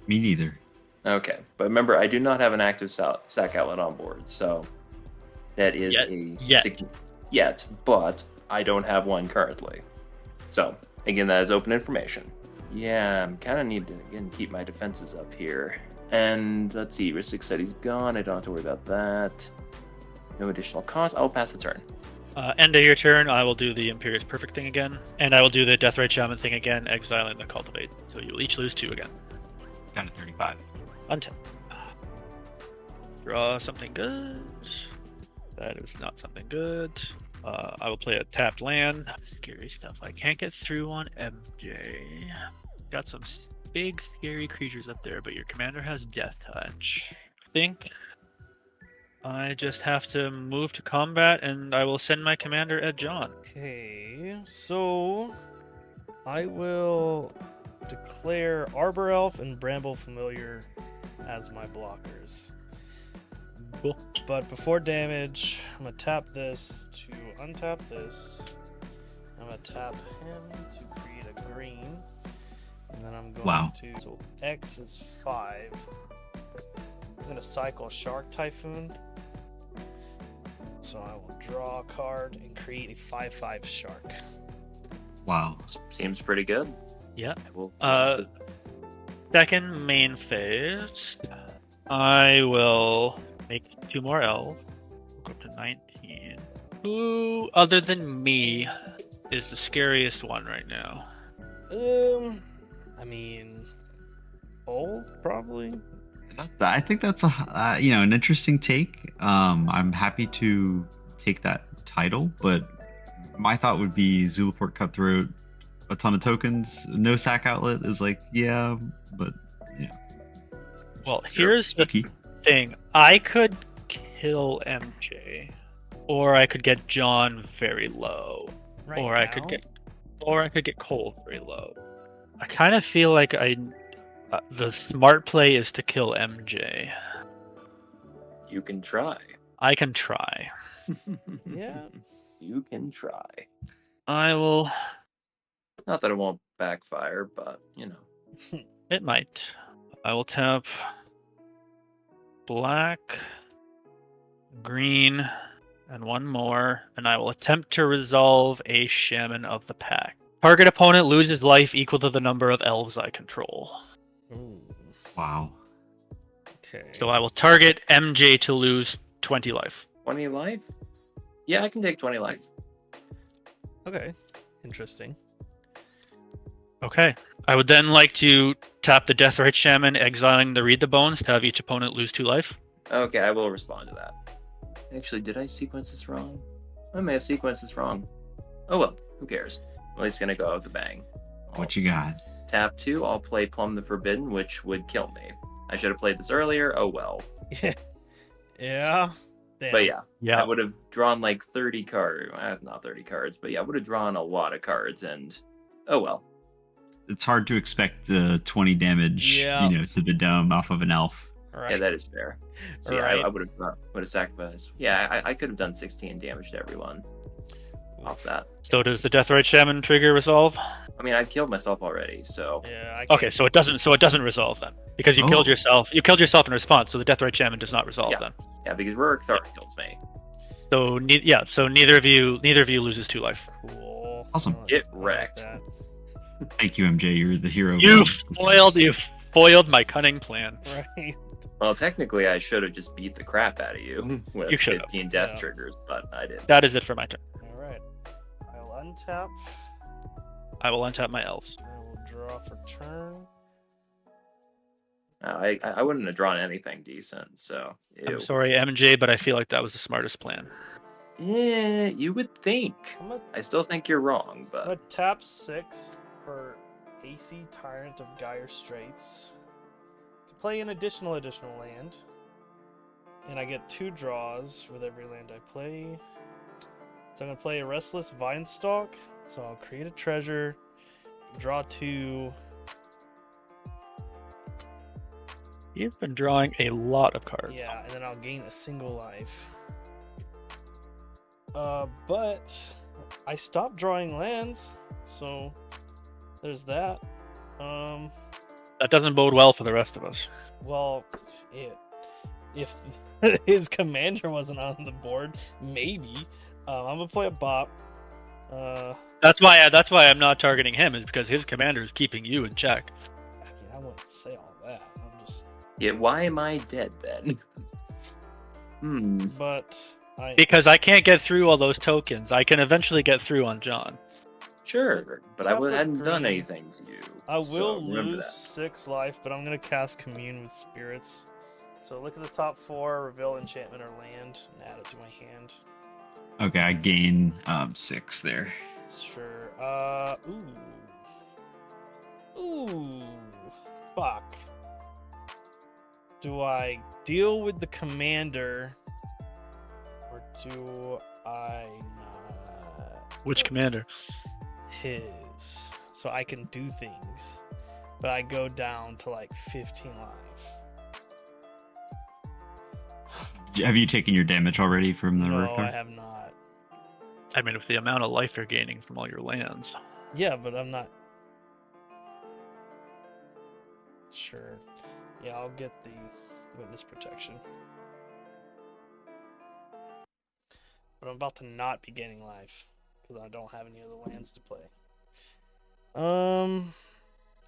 Me neither. Okay, but remember, I do not have an active sack outlet on board, so that is yet, but I don't have one currently. So again, that is open information. Yeah, I'm kind of need to again keep my defenses up here. And let's see, Ristic Study's gone. I don't have to worry about that. No additional cost. I'll pass the turn. End of your turn, I will do the Imperious Perfect thing again, and I will do the Deathrite Shaman thing again, exiling the Cultivate. So you'll each lose 2 again. Down to 35. Untap. Draw something good. That is not something good. I will play a tapped land. Scary stuff I can't get through on MJ. Got some big scary creatures up there, but your commander has Death Touch. I think I just have to move to combat, and I will send my commander at John. Okay, so I will declare Arbor Elf and Bramble Familiar as my blockers. Cool. But before damage, I'm gonna tap this to untap this. I'm gonna tap him to create a green, and then I'm going to. So X is 5. I'm gonna cycle Shark Typhoon. So I will draw a card and create a 5/5 shark. Wow. Seems pretty good. Yeah. I will. Second main phase, I will make 2 more elves. We'll go up to 19. Who, other than me, is the scariest one right now? I mean, old probably. I think that's an interesting take. I'm happy to take that title, but my thought would be Zulaport Cutthroat, a ton of tokens, no sack outlet is like, yeah, but yeah. Well, here's the thing. I could kill MJ, or I could get John very low, or I could get Cole very low. I kind of feel like the smart play is to kill MJ. You can try. I can try. Yeah. You can try. I will. Not that it won't backfire, but It might. I will tap black, green, and 1 more, and I will attempt to resolve a Shaman of the Pack. Target opponent loses life equal to the number of elves I control. Ooh. Wow. Okay. So I will target MJ to lose 20 life. 20 life? Yeah, I can take 20 life. Okay. Interesting. Okay. I would then like to tap the Deathrite Shaman, exiling the Read the Bones to have each opponent lose 2 life. Okay, I will respond to that. Actually, did I sequence this wrong? I may have sequenced this wrong. Oh well, who cares? I'm at least gonna go out with a bang. What you got? Tap 2, I'll play Plumb the Forbidden, which would kill me. I should have played this earlier, oh well. Yeah. Damn. But yeah, Yeah. I would have drawn like 30 cards. Not 30 cards, but yeah, I would have drawn a lot of cards, and oh well. It's hard to expect 20 damage, Yeah. to the dome off of an elf. Right. Yeah, that is fair. So yeah, Right. I would have sacrificed. Yeah, I could have done 16 damage to everyone off that. So does the Deathrite Shaman trigger resolve? I mean, I killed myself already, so Yeah. I can't- Okay, so it doesn't. So it doesn't resolve then, because you killed Oh. yourself. You killed yourself in response. So the Deathrite Shaman does not resolve Yeah. then. yeah, because Rurik Thar kills me. So So neither of you loses 2 life. Cool. Awesome. I like- Get I like wrecked. that. Thank you, MJ. You're the hero. You of this foiled my cunning plan. Right. Well, technically, I should have just beat the crap out of you with You should've. 15 death Yeah. triggers, but I didn't. That is it for my turn. All right. I'll untap. I will untap my elves. I will draw for turn. I wouldn't have drawn anything decent, so. I'm Ew. sorry, MJ, but I feel like that was the smartest plan. Yeah, you would think. I'm gonna, I still think you're wrong, I'm but gonna tap 6 for AC Tyrant of Gyre Straits to play an additional land, and I get 2 draws with every land I play. So I'm gonna play a Restless Vinestalk. So I'll create a treasure, draw 2. You've been drawing a lot of cards. Yeah, and then I'll gain a single life. But I stopped drawing lands, so there's that. That doesn't bode well for the rest of us. Well, if his commander wasn't on the board, maybe. I'm gonna play a bop. That's why I'm not targeting him, is because his commander is keeping you in check. I mean, I wouldn't say all that. I'm just, yeah, why am I dead then? but Because I can't get through all those tokens. I can eventually get through on John. Sure, but I Top of hadn't done green. anything to you. I so will remember lose that. 6 life, but I'm gonna cast Commune with Spirits. So look at the top 4, reveal enchantment or land, and add it to my hand. Okay, I gain 6 there. Sure. Ooh. Fuck. Do I deal with the commander, or do I not? Which commander? His. So I can do things, but I go down to like 15 life. Have you taken your damage already from the No, Rurikthar? I have not. I mean, with the amount of life you're gaining from all your lands. Yeah, but I'm not sure. Yeah, I'll get the witness protection. But I'm about to not be gaining life because I don't have any other lands to play.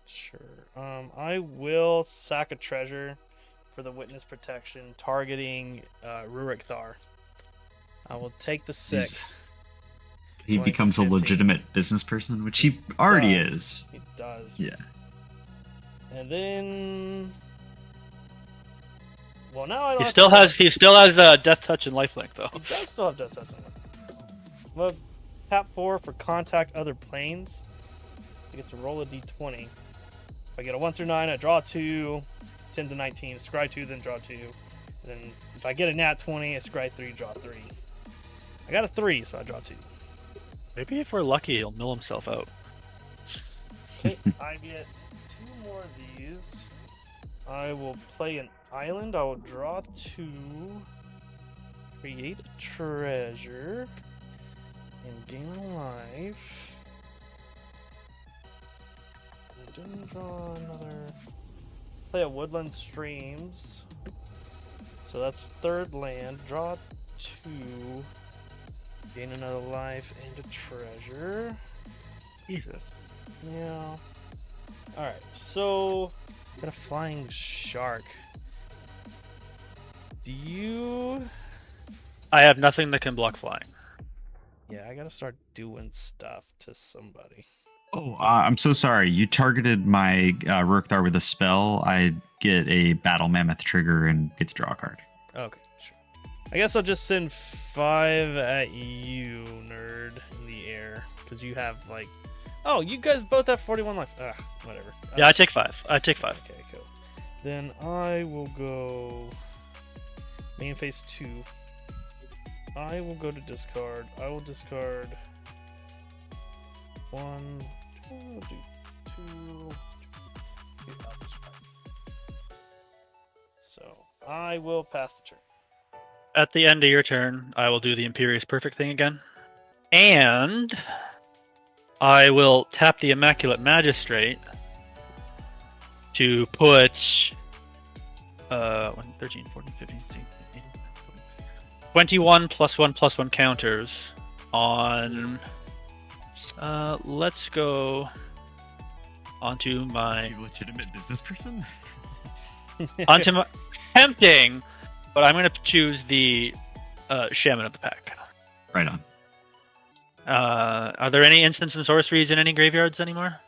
Sure. I will sack a treasure for the witness protection, targeting Rurik Thar. I will take the 6. He Going becomes a 15. legitimate business person, which he already Does. is. He does. Yeah. And then, well, now I don't. He have still to- has Death Touch and Lifelink though. He does still have Death Touch on it. So, I'm gonna tap 4 for contact other planes. I get to roll a d20. If I get a 1 through 9, I draw 2. 10 to 19, scry 2, then draw 2. And then if I get a nat 20, I scry 3, draw 3. I got a 3, so I draw 2. Maybe if we're lucky, he'll mill himself out. Okay, I get 2 more of these. I will play an island. I will draw 2. Create a treasure. And gain a life. And then draw another. Play a Woodland Streams. So that's 3rd land. Draw 2. Gain another life and a treasure. Jesus. Yeah. Alright, so got a flying shark. Do you I have nothing that can block flying. Yeah, I gotta start doing stuff to somebody. Oh, I'm so sorry. You targeted my Rurikthar with a spell. I get a Battle Mammoth trigger and get to draw a card. Okay, sure. I guess I'll just send 5 at you, nerd, in the air. Because you have like oh, you guys both have 41 life. Ugh, whatever. Yeah, I take 5. I take 5. Okay, cool. Then I will go Main phase 2. I will go to discard. I will discard 1, 2, 2. So I will pass the turn. At the end of your turn, I will do the Imperious Perfect thing again. And I will tap the Immaculate Magistrate to put 13, 14, 15, 16, 18, 21 +1/+1 counters on. Let's go onto my. Are you a legitimate business person? onto my. Tempting, but I'm going to choose the Shaman of the Pack. Right on. Are there any instants and sorceries in any graveyards anymore?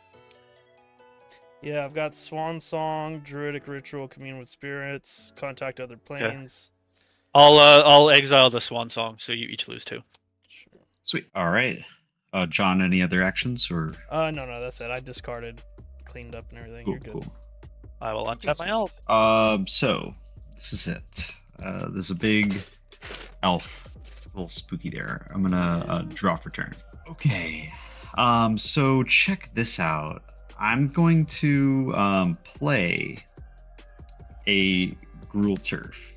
Yeah, I've got Swan Song, Druidic Ritual, Commune with Spirits, Contact Other Planes. I'll exile the Swan Song, so you each lose 2. Sure. Sweet. All right. John, any other actions or? No, that's it. I discarded, cleaned up and everything. Cool, You're good. cool. I will untap my elf. So this is it. There's a big elf. It's a little spooky there. I'm gonna draw for turn. Okay. So check this out. I'm going to play a Gruul Turf.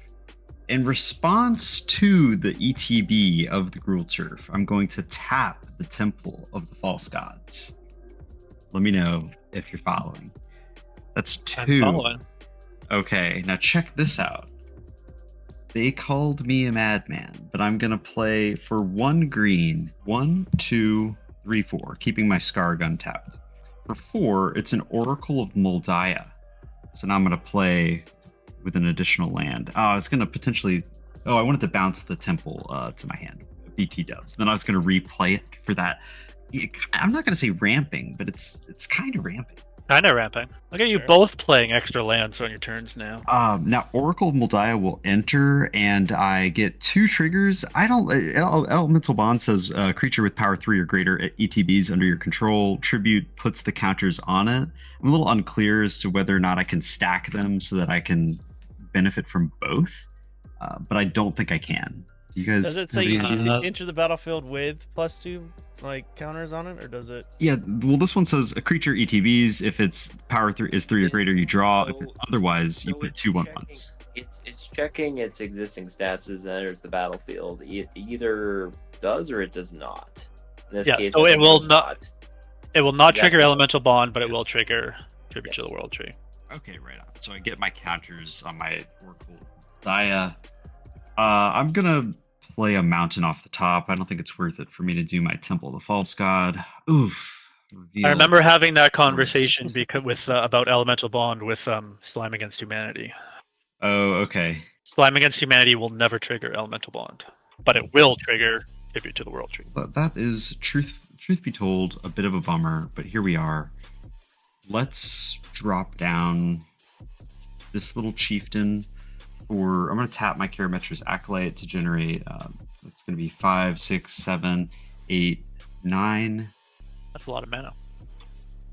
In response to the ETB of the Gruul Turf, I'm going to tap the Temple of the False Gods. Let me know if you're following. That's 2. I'm following. Okay, now check this out. They called me a madman, but I'm gonna play for 1 green. 1, 2, 3, 4, keeping my Scar Gun tapped. For 4, it's an Oracle of Moldiah. So now I'm gonna play with an additional land. I was gonna potentially. I wanted to bounce the Temple to my hand. BT dubs. Then I was gonna replay it for that. I'm not gonna say ramping, but it's kind of ramping. Kind of ramping. Look at you Sure. both playing extra lands on your turns now. Now Oracle of Moldiah will enter, and I get 2 triggers. I don't. Elemental Bond says creature with power 3 or greater at ETBs under your control. Tribute puts the counters on it. I'm a little unclear as to whether or not I can stack them so that I can benefit from both, but I don't think I can. Do you guys? Does it say have you any need idea? to enter the battlefield with +2 counters on it, or does it? Yeah, well, this one says a creature ETBs. If its power 3 is 3 or greater, you draw. If it, otherwise, you So put it's 2 checking- 1/1s. It's checking its existing stats as it enters the battlefield. It either does or it does not. In this Yeah, case, so I it think will not. It will not trigger Exactly. Elemental Bond, but it will trigger Tribute to Yes. the World Tree. Okay, right on. So I get my counters on my Oracle Dia. I'm gonna play a mountain off the top. I don't think it's worth it for me to do my Temple of the False God. Oof. I remember Reveal. having that conversation with about Elemental Bond with Slime Against Humanity. Oh, okay. Slime Against Humanity will never trigger Elemental Bond, but it will trigger Tribute to the World Tree. But that is truth be told, a bit of a bummer. But here we are. Let's drop down this little chieftain. Or I'm going to tap my Karametra's Acolyte to generate. It's going to be 5, 6, 7, 8, 9. That's a lot of mana.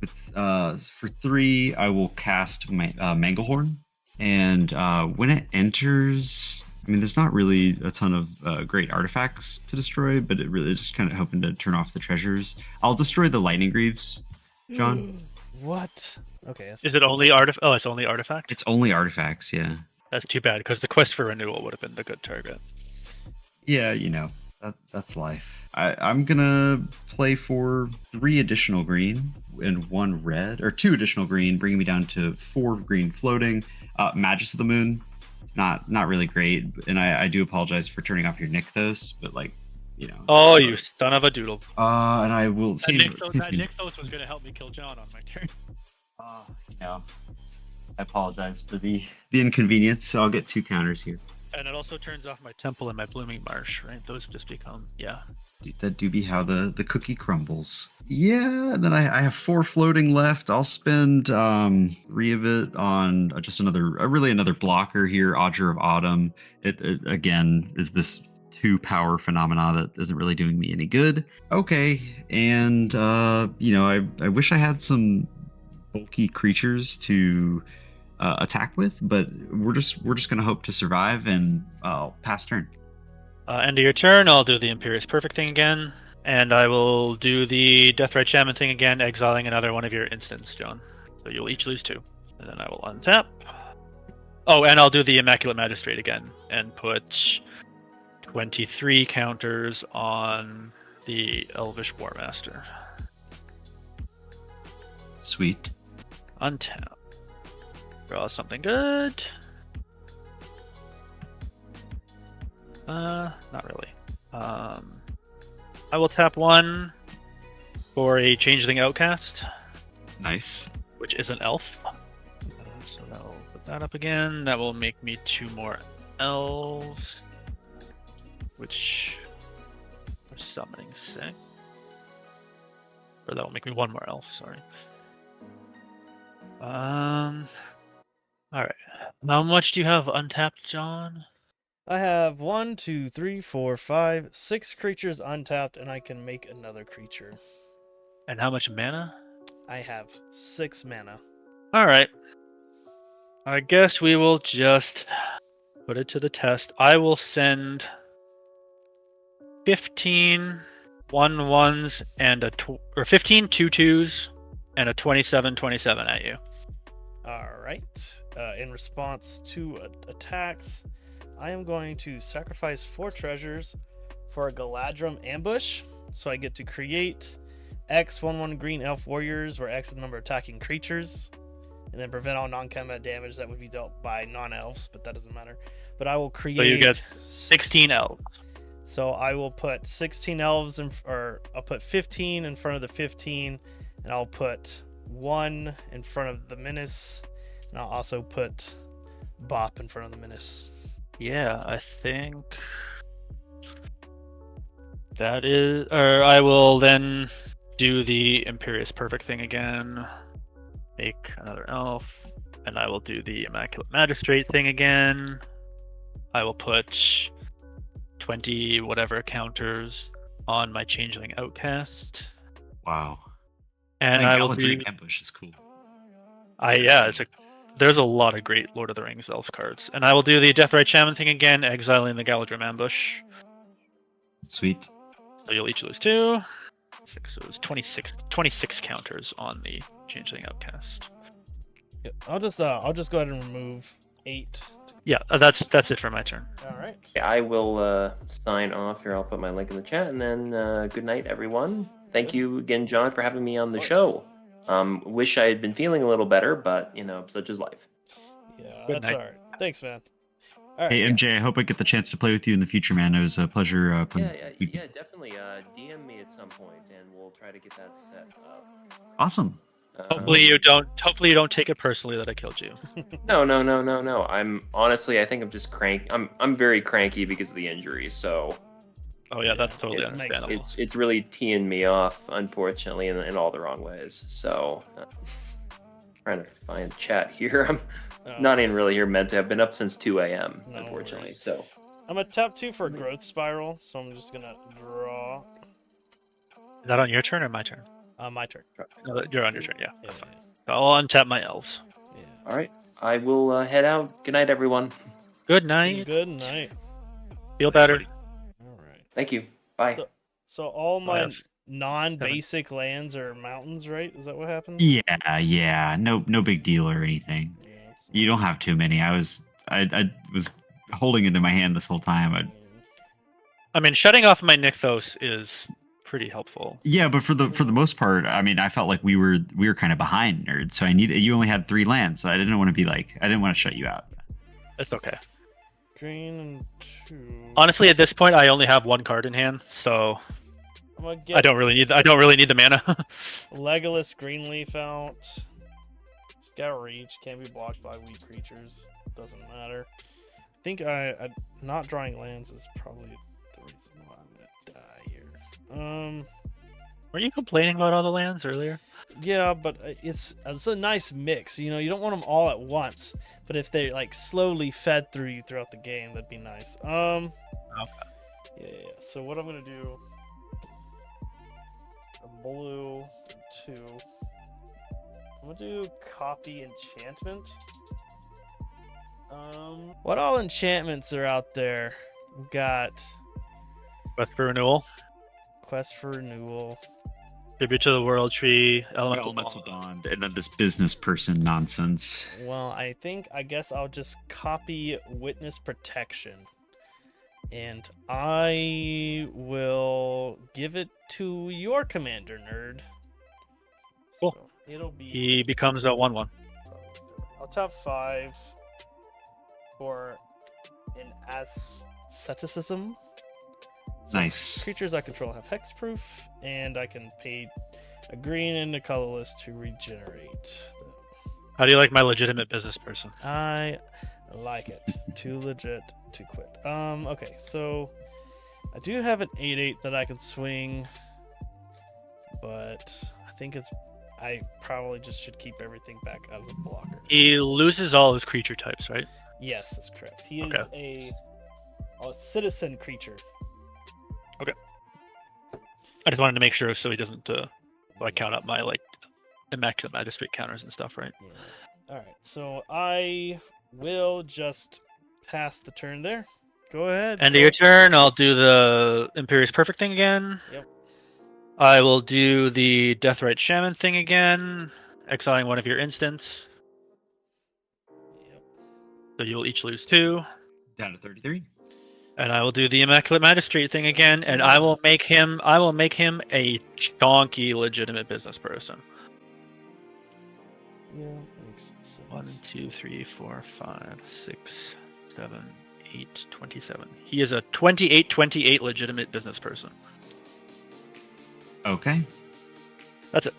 With for 3, I will cast my Manglehorn, and when it enters, I mean, there's not really a ton of great artifacts to destroy, but it really just kind of hoping to turn off the treasures. I'll destroy the Lightning Greaves, John. What? Okay. That's Is it only artifact? Oh, it's only artifact. It's only artifacts, yeah. That's too bad because the Quest for Renewal would have been the good target. Yeah, you know, that's life. I'm gonna play for 3 additional green and 1 red, or 2 additional green, bringing me down to 4 green floating. Magus of the Moon. It's not really great, and I do apologize for turning off your Nykthos, but like, you know. Oh, you son of a doodle! And I will That save. Nykthos was going to help me kill John on my turn. You know, I apologize for the inconvenience. So I'll get 2 counters here. And it also turns off my Temple and my Blooming Marsh, right? Those just become, yeah. That do be how the cookie crumbles. Yeah, and then I have 4 floating left. I'll spend 3 of it on just another blocker here, Odger of Autumn. It again is this 2 power phenomena that isn't really doing me any good. Okay, and you know, I wish I had some bulky creatures to attack with, but we're just gonna hope to survive and pass turn. End of your turn, I'll do the Imperious Perfect thing again, and I will do the Deathrite Shaman thing again, exiling another one of your instants, John. So you'll each lose 2. And then I will untap. Oh, and I'll do the Immaculate Magistrate again, and put 23 counters on the Elvish War Master. Sweet. Untap. Draw something good. Not really. I will tap 1 for a Changeling Outcast, Nice. which is an elf. So I'll put that up again. That will make me 2 more elves, which are summoning 6. Or that will make me 1 more elf, sorry. Alright. How much do you have untapped, John? I have 1, 2, 3, 4, 5, 6 creatures untapped, and I can make another creature. And how much mana? I have 6 mana. Alright. I guess we will just put it to the test. I will send 15 1/1s and 15 2/2s and a 27/27 at you. Alright. In response to attacks, I am going to sacrifice 4 treasures for a Galadrim ambush. So I get to create X 1/1 green elf warriors, where X is the number of attacking creatures, and then prevent all non-combat damage that would be dealt by non-elves, but that doesn't matter. But I will create. So you get 16 elves. So I will put 16 elves or I'll put 15 in front of the 15, and I'll put 1 in front of the menace, and I'll also put Bop in front of the menace. Yeah, I think that is. Or I will then do the Imperious Perfect thing again. Make another elf, and I will do the Immaculate Magistrate thing again. I will put 20 whatever counters on my Changeling Outcast. Wow. And I will do. Ambush is cool. There's a lot of great Lord of the Rings elf cards. And I will do the Deathrite Shaman thing again, exiling the Galadrim Ambush. Sweet. So you'll each lose 2. 6, so it was 26 counters on the Changeling Outcast. Yep. I'll just go ahead and remove 8. Yeah, that's it for my turn. All right. Yeah, I will sign off here. I'll put my link in the chat, and then good night, everyone. Thank you again, John, for having me on the show. Wish I had been feeling a little better, but such is life. Yeah, Good that's night. all right. Thanks, man. All right. Hey MJ, I hope I get the chance to play with you in the future, man. It was a pleasure. Yeah, definitely. DM me at some point, and we'll try to get that set up. Awesome. Hopefully you don't take it personally that I killed you. No. I think I'm just I'm very cranky because of the injury. So. Oh yeah, that's totally It makes understandable. It's really teeing me off, unfortunately, in all the wrong ways. So, trying to find chat here. I'm not even really here meant to. I've been up since 2 a.m. No unfortunately. worries. So, I'm gonna tap 2 for a growth spiral, so I'm just gonna draw. Is that on your turn or my turn? My turn. No, you're on your turn. Yeah, Yeah, that's fine. I'll untap my elves. yeah. all right, I will head out. Good night, everyone. Good night. Good night. Feel better. All right. Thank you. Bye. So all my have non-basic lands are mountains, right? Is that what happens? Yeah. No big deal or anything. Yeah, that's You don't have too many. I was holding it in my hand this whole time. I mean, shutting off my Nykthos is pretty helpful. Yeah, but for the most part, I mean, I felt like we were kind of behind, nerd. So you only had 3 lands. So I didn't want to shut you out. It's okay. Green and 2. Honestly, at this point, I only have 1 card in hand, so I'm gonna get I don't really need the mana. Legolas Greenleaf out. Scout Reach can't be blocked by weak creatures. Doesn't matter. I think I not drawing lands is probably the reason why I'm gonna die here. Were you complaining about all the lands earlier? Yeah, but it's a nice mix. You don't want them all at once, but if they like slowly fed through you throughout the game, that'd be nice. Okay. Yeah. So what I'm gonna do? A blue 2. I'm gonna do copy enchantment. What all enchantments are out there? We've got Quest for Renewal, Quest for Renewal. Tribute to the World Tree, Elemental Elemental Bond. Bond, and then this business person nonsense. Well, I guess I'll just copy Witness Protection. And I will give it to your commander, nerd. Cool. So it'll be. He becomes a 1/1. I'll top 5 for an asceticism. So Nice. Creatures I control have hexproof, and I can pay a green and a colorless to regenerate. How do you like my legitimate business person? I like it. Too legit to quit. Okay, so I do have an 8/8 that I can swing, but I probably just should keep everything back as a blocker. He loses all his creature types, right? Yes, that's correct. He is Okay. a citizen creature. I just wanted to make sure so he doesn't count up my Immaculate Magistrate counters and stuff, right? Yeah. Alright, so I will just pass the turn there. Go ahead. End of your turn, I'll do the Imperious Perfect thing again. Yep. I will do the Deathrite Shaman thing again, exiling one of your instants. Yep. So you will each lose 2. Down to 33. And I will do the Immaculate Magistrate thing again, and I will make him a chonky legitimate business person. Yeah, makes sense. 1, 2, 3, 4, 5, 6, 7, 8, 27. He is a 28 legitimate business person. Okay. That's it.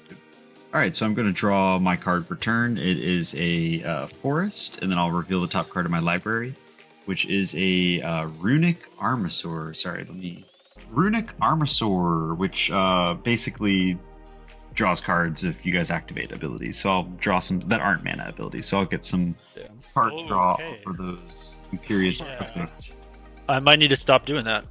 All right, so I'm going to draw my card for turn. It is a forest, and then I'll reveal the top card of my library, which is a Runic Armasaur. Runic Armasaur, which basically draws cards if you guys activate abilities. So I'll draw some that aren't mana abilities. So I'll get some card draw Okay. for those Imperious Yeah. Perfect. I might need to stop doing that.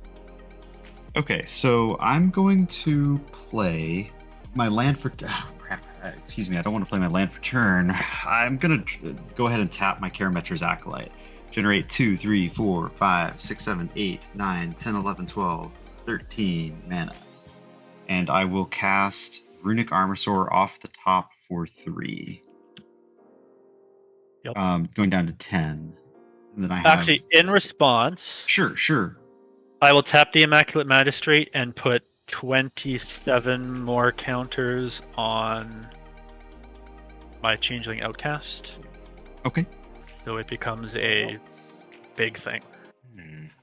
Okay, so I'm going to play my land for. Crap. Excuse me, I don't want to play my land for turn. I'm going to go ahead and tap my Karametra's Acolyte. Generate 2, 3, 4, 5, 6, 7, 8, 9, 10, 11, 12, 13 mana. And I will cast Runic Armasaur off the top for 3. Yep. Going down to 10. And then I have... Actually, in response, Sure. I will tap the Immaculate Magistrate and put 27 more counters on my Changeling Outcast. Okay. So it becomes a big thing.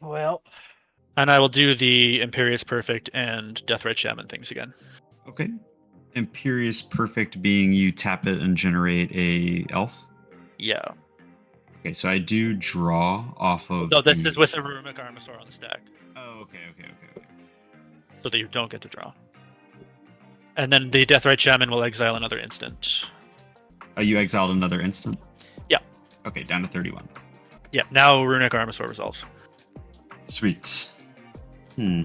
Well, And I will do the Imperious Perfect and Deathrite Shaman things again. Okay. Imperious Perfect being you tap it and generate a elf. Yeah. Okay, so I do draw off of. No, this is with a Runic Armasaur on the stack, Oh, okay. so that you don't get to draw. And then the Deathrite Shaman will exile another instant. You exiled another instant? Yeah. Okay, down to 31. Yeah, now Runic Armasaur resolves. Sweet. All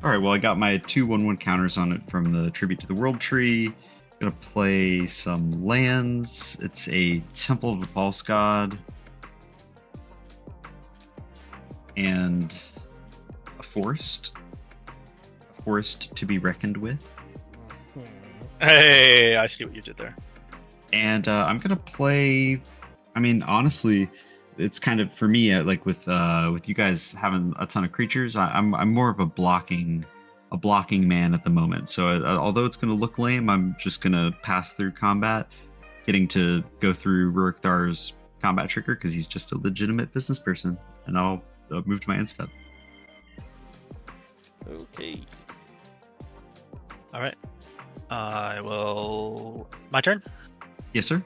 right, well, I got my 2/1/1 counters on it from the Tribute to the World Tree. Gonna play some lands. It's a Temple of the False God. And a forest. A forest to be reckoned with. Hey, I see what you did there. And I'm gonna play. I mean, honestly, it's kind of for me like with you guys having a ton of creatures. I'm more of a blocking man at the moment. So although it's gonna look lame, I'm just gonna pass through combat, getting to go through Rurik Thar's combat trigger because he's just a legitimate business person, and I'll move to my end step. Okay. All right. I will. My turn. Yes, sir.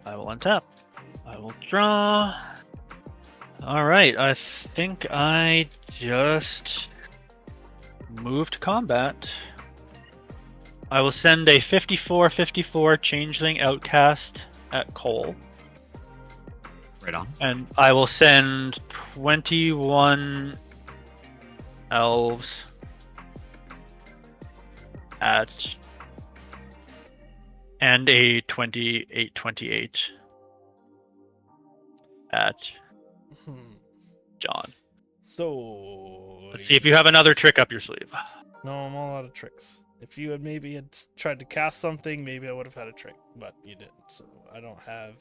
I will untap. I will draw. All right. I think I just moved combat. I will send a 54/54 Changeling Outcast at Cole. Right on. And I will send 21 Elves at and a 28/28 at Hmm. John. So Let's see if you have another trick up your sleeve. No, I'm all out of tricks. If you had maybe tried to cast something, maybe I would have had a trick, but you didn't. So I don't have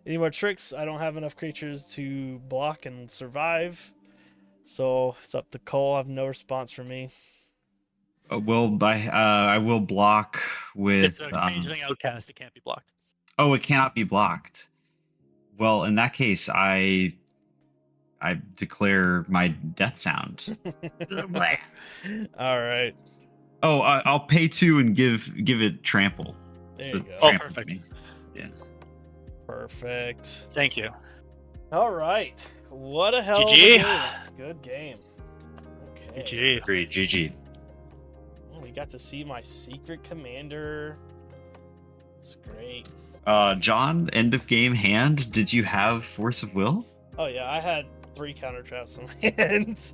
any more tricks. I don't have enough creatures to block and survive. So it's up to Cole. I have no response from me. I will block with. It's a changeling outcast. It can't be blocked. Oh, it cannot be blocked. Well, in that case, I declare my death sound. All right. Oh, I'll pay 2 and give it trample. There So you go. Oh, trample perfect. me. Yeah. Perfect. Thank you. All right. What a hell GG. of a game. Good game. Okay. GG. Agreed. GG. Oh, we got to see my secret commander. It's great. John, end of game hand. Did you have Force of Will? Oh yeah, I had 3 counter traps in my hands.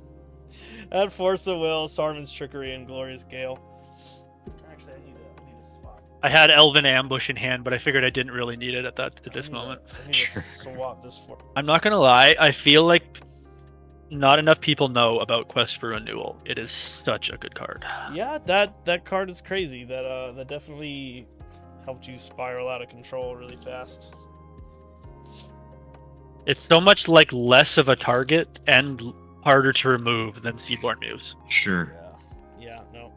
I had Force of Will, Sarmon's Trickery, and Glorious Gale. Actually, I need a swap. I had Elven Ambush in hand, but I figured I didn't really need it at this moment. I need to swap this for. I'm not gonna lie, I feel like not enough people know about Quest for Renewal. It is such a good card. Yeah, that card is crazy. That definitely helped you spiral out of control really fast. It's so much like less of a target and harder to remove than Seaborn Muse. Sure. Yeah, no.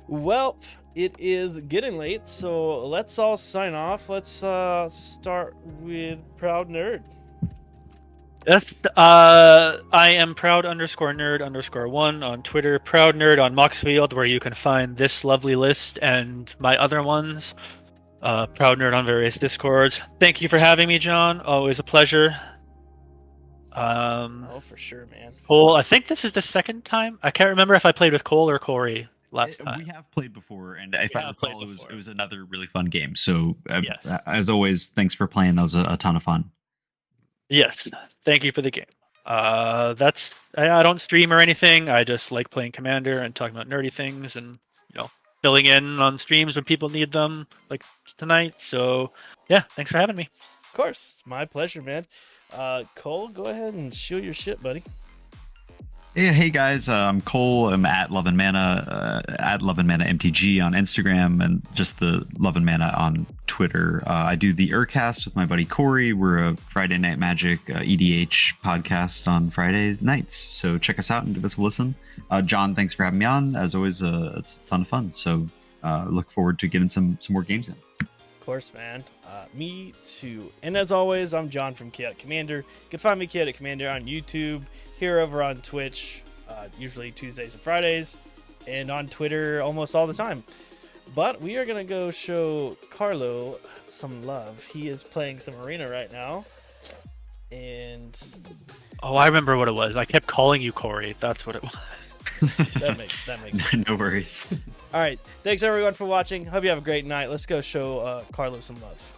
Well, it is getting late, so let's all sign off. Let's start with Proud Nerd. Yes, I am proud_nerd_1 on Twitter, proud nerd on Moxfield, where you can find this lovely list and my other ones. Proud nerd on various Discords. Thank you for having me, John. Always a pleasure. Oh, for sure, man. Cole, I think this is the second time. I can't remember if I played with Cole or Corey last time. We have played before, and if I have played recall, before. it was another really fun game. So, Yes. as always, thanks for playing. That was a ton of fun. Yes, thank you for the game. I don't stream or anything. I just like playing Commander and talking about nerdy things, and filling in on streams when people need them, like tonight. So, yeah, thanks for having me. Of course, it's my pleasure, man. Cole, go ahead and shoot your shit, buddy. Yeah, hey guys, I'm Cole. I'm at Love and Mana, at Love and Mana MTG on Instagram, and just the Love and Mana on Twitter. I do the Urcast with my buddy Corey. We're a Friday Night Magic EDH podcast on Friday nights, so check us out and give us a listen. John, thanks for having me on. As always, it's a ton of fun. So look forward to getting some more games in. Of course, man. Me too. And as always, I'm John from Chaotic Commander. You can find me Chaotic Commander on YouTube, here over on Twitch, usually Tuesdays and Fridays, and on Twitter almost all the time. But we are going to go show Carlo some love. He is playing some Arena right now. And Oh, I remember what it was. I kept calling you Corey. That's what it was. that makes No worries. All right. Thanks everyone for watching. Hope you have a great night. Let's go show Carlo some love.